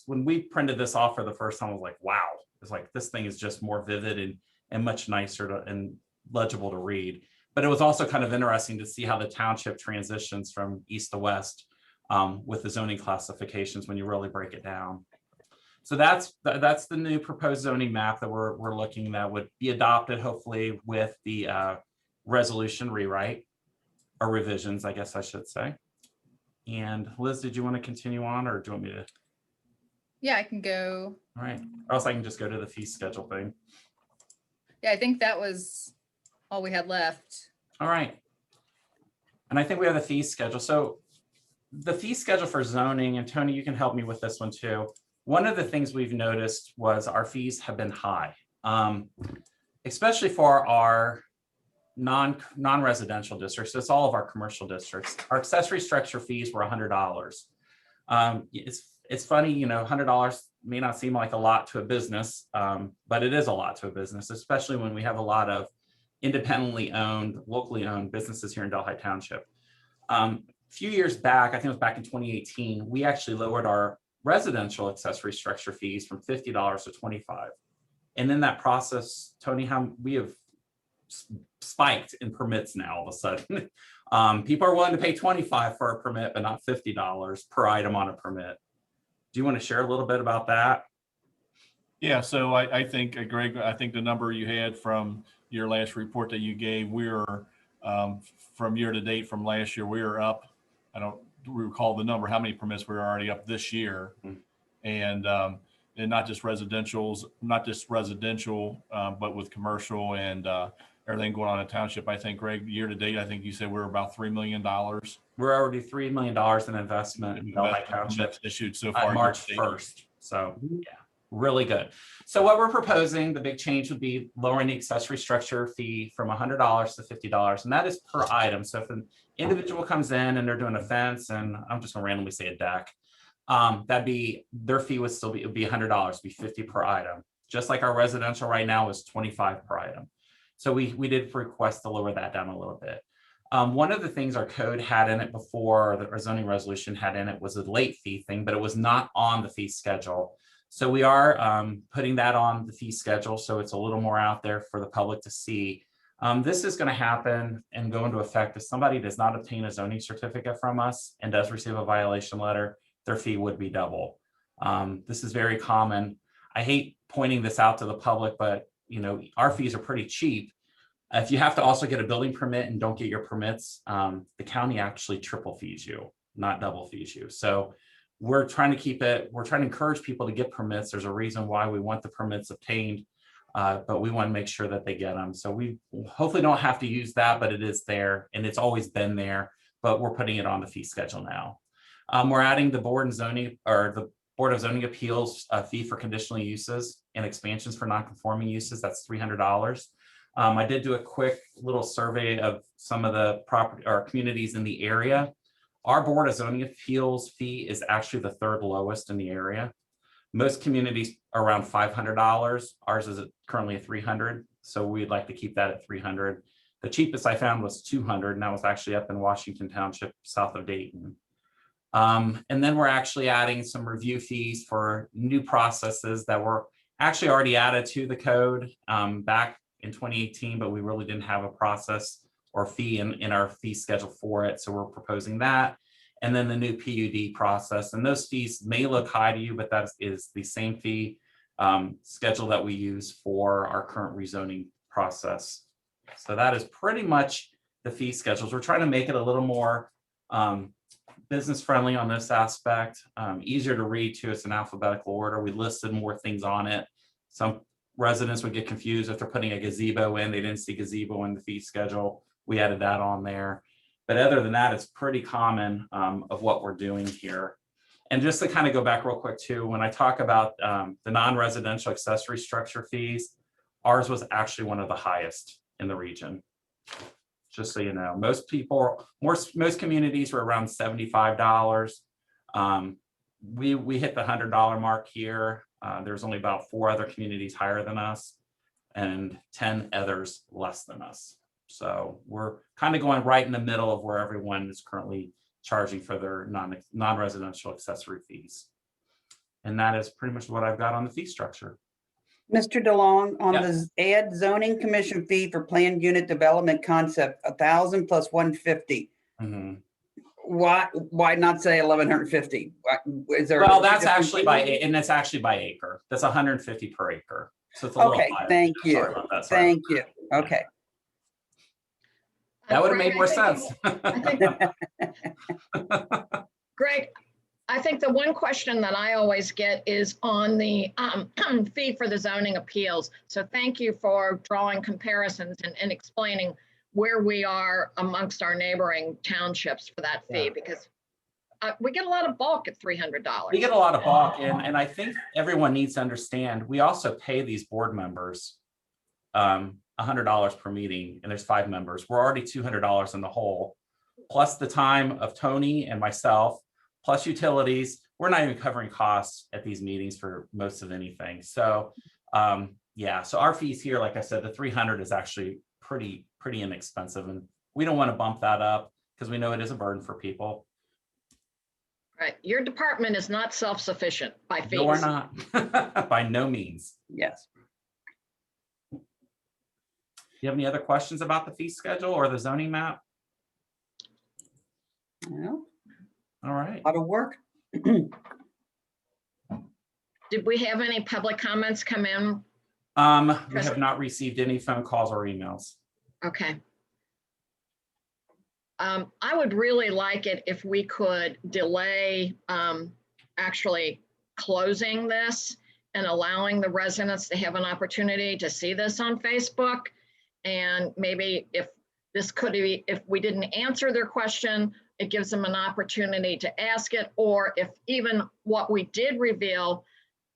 when we printed this off for the first time, I was like, wow, it's like this thing is just more vivid and much nicer and legible to read. But it was also kind of interesting to see how the township transitions from east to west with the zoning classifications when you really break it down. So that's the new proposed zoning map that we're looking that would be adopted hopefully with the resolution rewrite or revisions, I guess I should say. And Liz, did you want to continue on or do you want me to? Yeah, I can go. All right, or else I can just go to the fee schedule thing. Yeah, I think that was all we had left. All right. And I think we have the fee schedule. So the fee schedule for zoning, and Tony, you can help me with this one too. One of the things we've noticed was our fees have been high, especially for our non-residential districts. So it's all of our commercial districts. Our accessory structure fees were $100. It's funny, $100 may not seem like a lot to a business, but it is a lot to a business, especially when we have a lot of independently owned, locally owned businesses here in Delhi Township. A few years back, I think it was back in 2018, we actually lowered our residential accessory structure fees from $50 to $25. And in that process, Tony, we have spiked in permits now all of a sudden. People are willing to pay $25 for a permit, but not $50 per item on a permit. Do you want to share a little bit about that? Yeah, so I think, Greg, I think the number you had from your last report that you gave, we're from year to date from last year, we are up I don't recall the number, how many permits we're already up this year. And not just residential, but with commercial and everything going on in the township. I think, Greg, year to date, I think you said we're about $3 million. We're already $3 million in investment in Delhi Township issued so far. March 1st. So yeah, really good. So what we're proposing, the big change would be lowering the accessory structure fee from $100 to $50, and that is per item. So if an individual comes in and they're doing a fence, and I'm just gonna randomly say a deck, that'd be, their fee would still be, it would be $100, be 50 per item. Just like our residential right now is 25 per item. So we did request to lower that down a little bit. One of the things our code had in it before, our zoning resolution had in it, was a late fee thing, but it was not on the fee schedule. So we are putting that on the fee schedule, so it's a little more out there for the public to see. This is going to happen and go into effect if somebody does not obtain a zoning certificate from us and does receive a violation letter, their fee would be double. This is very common. I hate pointing this out to the public, but our fees are pretty cheap. If you have to also get a building permit and don't get your permits, the county actually triple fees you, not double fees you. So we're trying to keep it, we're trying to encourage people to get permits. There's a reason why we want the permits obtained, but we want to make sure that they get them. So we hopefully don't have to use that, but it is there and it's always been there, but we're putting it on the fee schedule now. We're adding the Board of Zoning Appeals fee for conditional uses and expansions for non-conforming uses. That's $300. I did do a quick little survey of some of the property or communities in the area. Our Board of Zoning Appeals fee is actually the third lowest in the area. Most communities are around $500. Ours is currently at $300. So we'd like to keep that at $300. The cheapest I found was $200, and that was actually up in Washington Township, south of Dayton. And then we're actually adding some review fees for new processes that were actually already added to the code back in 2018, but we really didn't have a process or fee in our fee schedule for it. So we're proposing that. And then the new PUD process. And those fees may look high to you, but that is the same fee schedule that we use for our current rezoning process. So that is pretty much the fee schedules. We're trying to make it a little more business friendly on this aspect, easier to read too. It's in alphabetical order. We listed more things on it. Some residents would get confused if they're putting a gazebo in, they didn't see gazebo in the fee schedule. We added that on there. But other than that, it's pretty common of what we're doing here. And just to kind of go back real quick too, when I talk about the non-residential accessory structure fees, ours was actually one of the highest in the region. Just so you know, most people, most communities were around $75. We hit the $100 mark here. There's only about 4 other communities higher than us and 10 others less than us. So we're kind of going right in the middle of where everyone is currently charging for their non-residential accessory fees. And that is pretty much what I've got on the fee structure. Mr. DeLong, on Yeah. the add zoning commission fee for planned unit development concept, 1,000 plus 150. Mm-hmm. Why not say 1,150? Is there? Well, that's actually and it's actually by acre. That's 150 per acre. So it's a little Okay, higher. thank you. Sorry about that. Sorry. Thank you. Okay. That would have made more Greg, sense. Greg, I think the one question that I always get is on the fee for the zoning appeals. So thank you for drawing comparisons and explaining where we are amongst our neighboring townships for that fee, because we get a lot of bulk at $300. We get a lot of bulk, and I think everyone needs to understand, we also pay these board members $100 per meeting, and there's 5 members. We're already $200 in the hole, plus the time of Tony and myself, plus utilities. We're not even covering costs at these meetings for most of anything. So yeah, so our fees here, like I said, the $300 is actually pretty inexpensive, and we don't want to bump that up because we know it is a burden for people. Right. Your department is not self-sufficient by fees. No, we're not. By no means. Yes. You have any other questions about the fee schedule or the zoning map? Well, All right. a lot of work. Did we have any public comments come in? We have not received any phone calls or emails. Okay. I would really like it if we could delay actually closing this and allowing the residents to have an opportunity to see this on Facebook. And maybe if this could be, if we didn't answer their question, it gives them an opportunity to ask it, or if even what we did reveal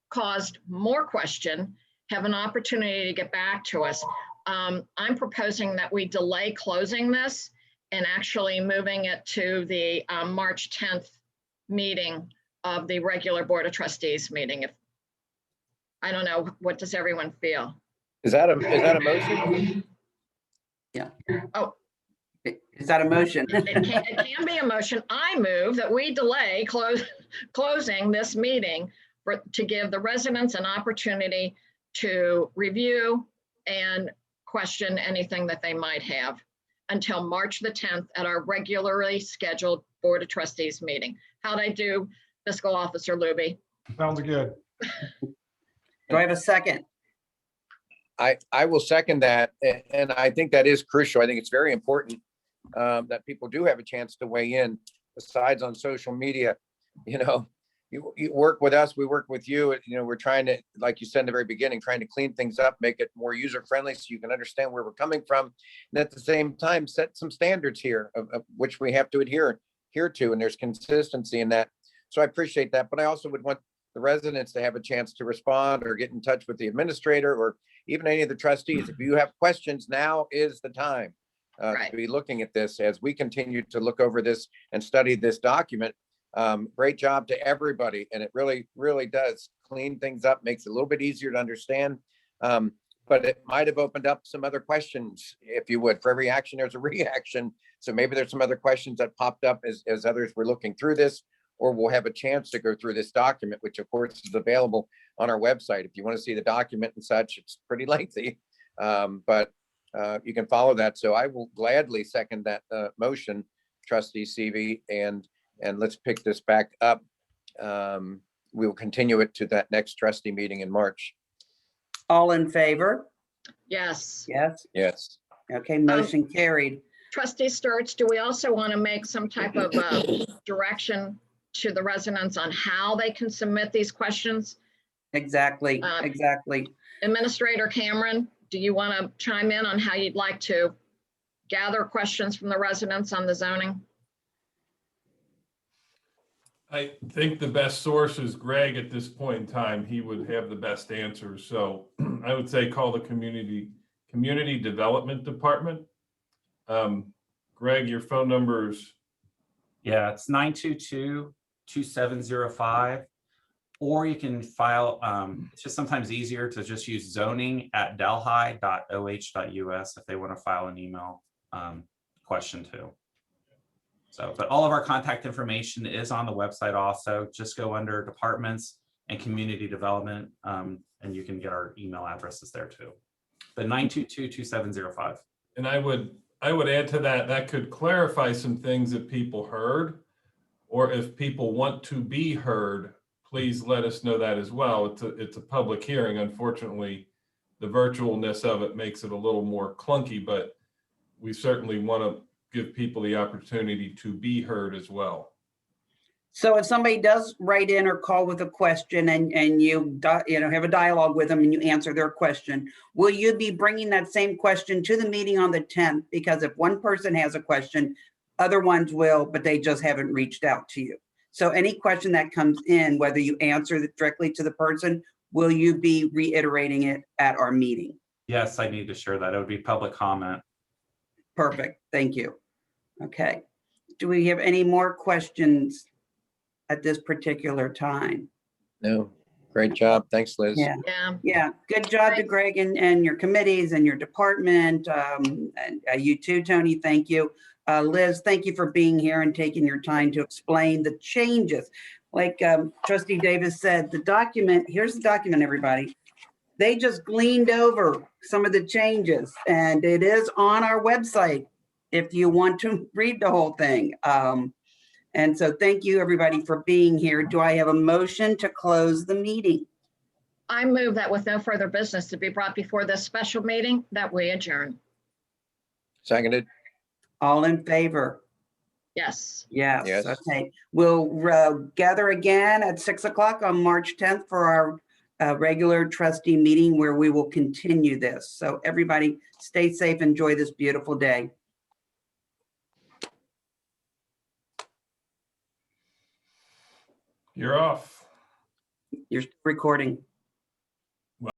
caused more question, have an opportunity to get back to us. I'm proposing that we delay closing this and actually moving it to the March 10th meeting of the regular Board of Trustees meeting. If I don't know, what does everyone feel? Is that a motion? Oh, Is that a motion? it can be a motion. I move that we delay closing this meeting to give the residents an opportunity to review and question anything that they might have until March the 10th at our regularly scheduled Board of Trustees meeting. How'd I do, Fiscal Officer Luby? Sounds good. Do I have a second? I will second that. And I think that is crucial. I think it's very important that people do have a chance to weigh in besides on social media. You know, you work with us, we work with you. You know, we're trying to, like you said in the very beginning, trying to clean things up, make it more user-friendly so you can understand where we're coming from. And at the same time, set some standards here of which we have to adhere to, and there's consistency in that. So I appreciate that, but I also would want the residents to have a chance to respond or get in touch with the administrator or even any of the trustees. If you have questions, now is the time Right. to be looking at this as we continue to look over this and study this document. Great job to everybody. And it really, really does clean things up, makes it a little bit easier to understand. But it might have opened up some other questions, if you would. For every action, there's a reaction. So maybe there's some other questions that popped up as others were looking through this, or we'll have a chance to go through this document, which of course is available on our website. If you want to see the document and such, it's pretty lengthy, but you can follow that. So I will gladly second that motion, Trustee CV, and let's pick this back up. We will continue it to that next trustee meeting in March. All in favor? Yes. Yes. Yes. Okay, motion carried. Trustee Sturts, do we also want to make some type of direction to the residents on how they can submit these questions? Exactly, exactly. Administrator Cameron, do you want to chime in on how you'd like to gather questions from the residents on the zoning? I think the best source is Greg at this point in time. He would have the best answers. So I would say call the community development department. Greg, your phone number is, Yeah, it's 922-2705. Or you can file, it's just sometimes easier to just use zoning@delhi.oh.us if they want to file an email question too. So, but all of our contact information is on the website also. Just go under departments and community development, and you can get our email addresses there too. But 922-2705. and I would add to that, that could clarify some things that people heard, or if people want to be heard, please let us know that as well. It's a public hearing. Unfortunately, the virtualness of it makes it a little more clunky, but we certainly want to give people the opportunity to be heard as well. So if somebody does write in or call with a question and you have a dialogue with them and you answer their question, will you be bringing that same question to the meeting on the 10th? Because if one person has a question, other ones will, but they just haven't reached out to you. So any question that comes in, whether you answer it directly to the person, will you be reiterating it at our meeting? Yes, I need to share that. It would be public comment. Perfect. Thank you. Okay. Do we have any more questions at this particular time? No, great job. Thanks, Liz. Yeah. Yeah. Yeah. Good job to Greg and your committees and your department. And you too, Tony. Thank you. Liz, thank you for being here and taking your time to explain the changes. Like Trustee Davis said, the document, here's the document, everybody. They just gleaned over some of the changes and it is on our website if you want to read the whole thing. And so thank you, everybody, for being here. Do I have a motion to close the meeting? I move that with no further business to be brought before this special meeting, that we adjourn. Seconded. All in favor? Yes. Yes, Yes. okay. We'll gather again at 6 o'clock on March 10th for our regular trustee meeting where we will continue this. So everybody stay safe, enjoy this beautiful day. You're off. You're recording.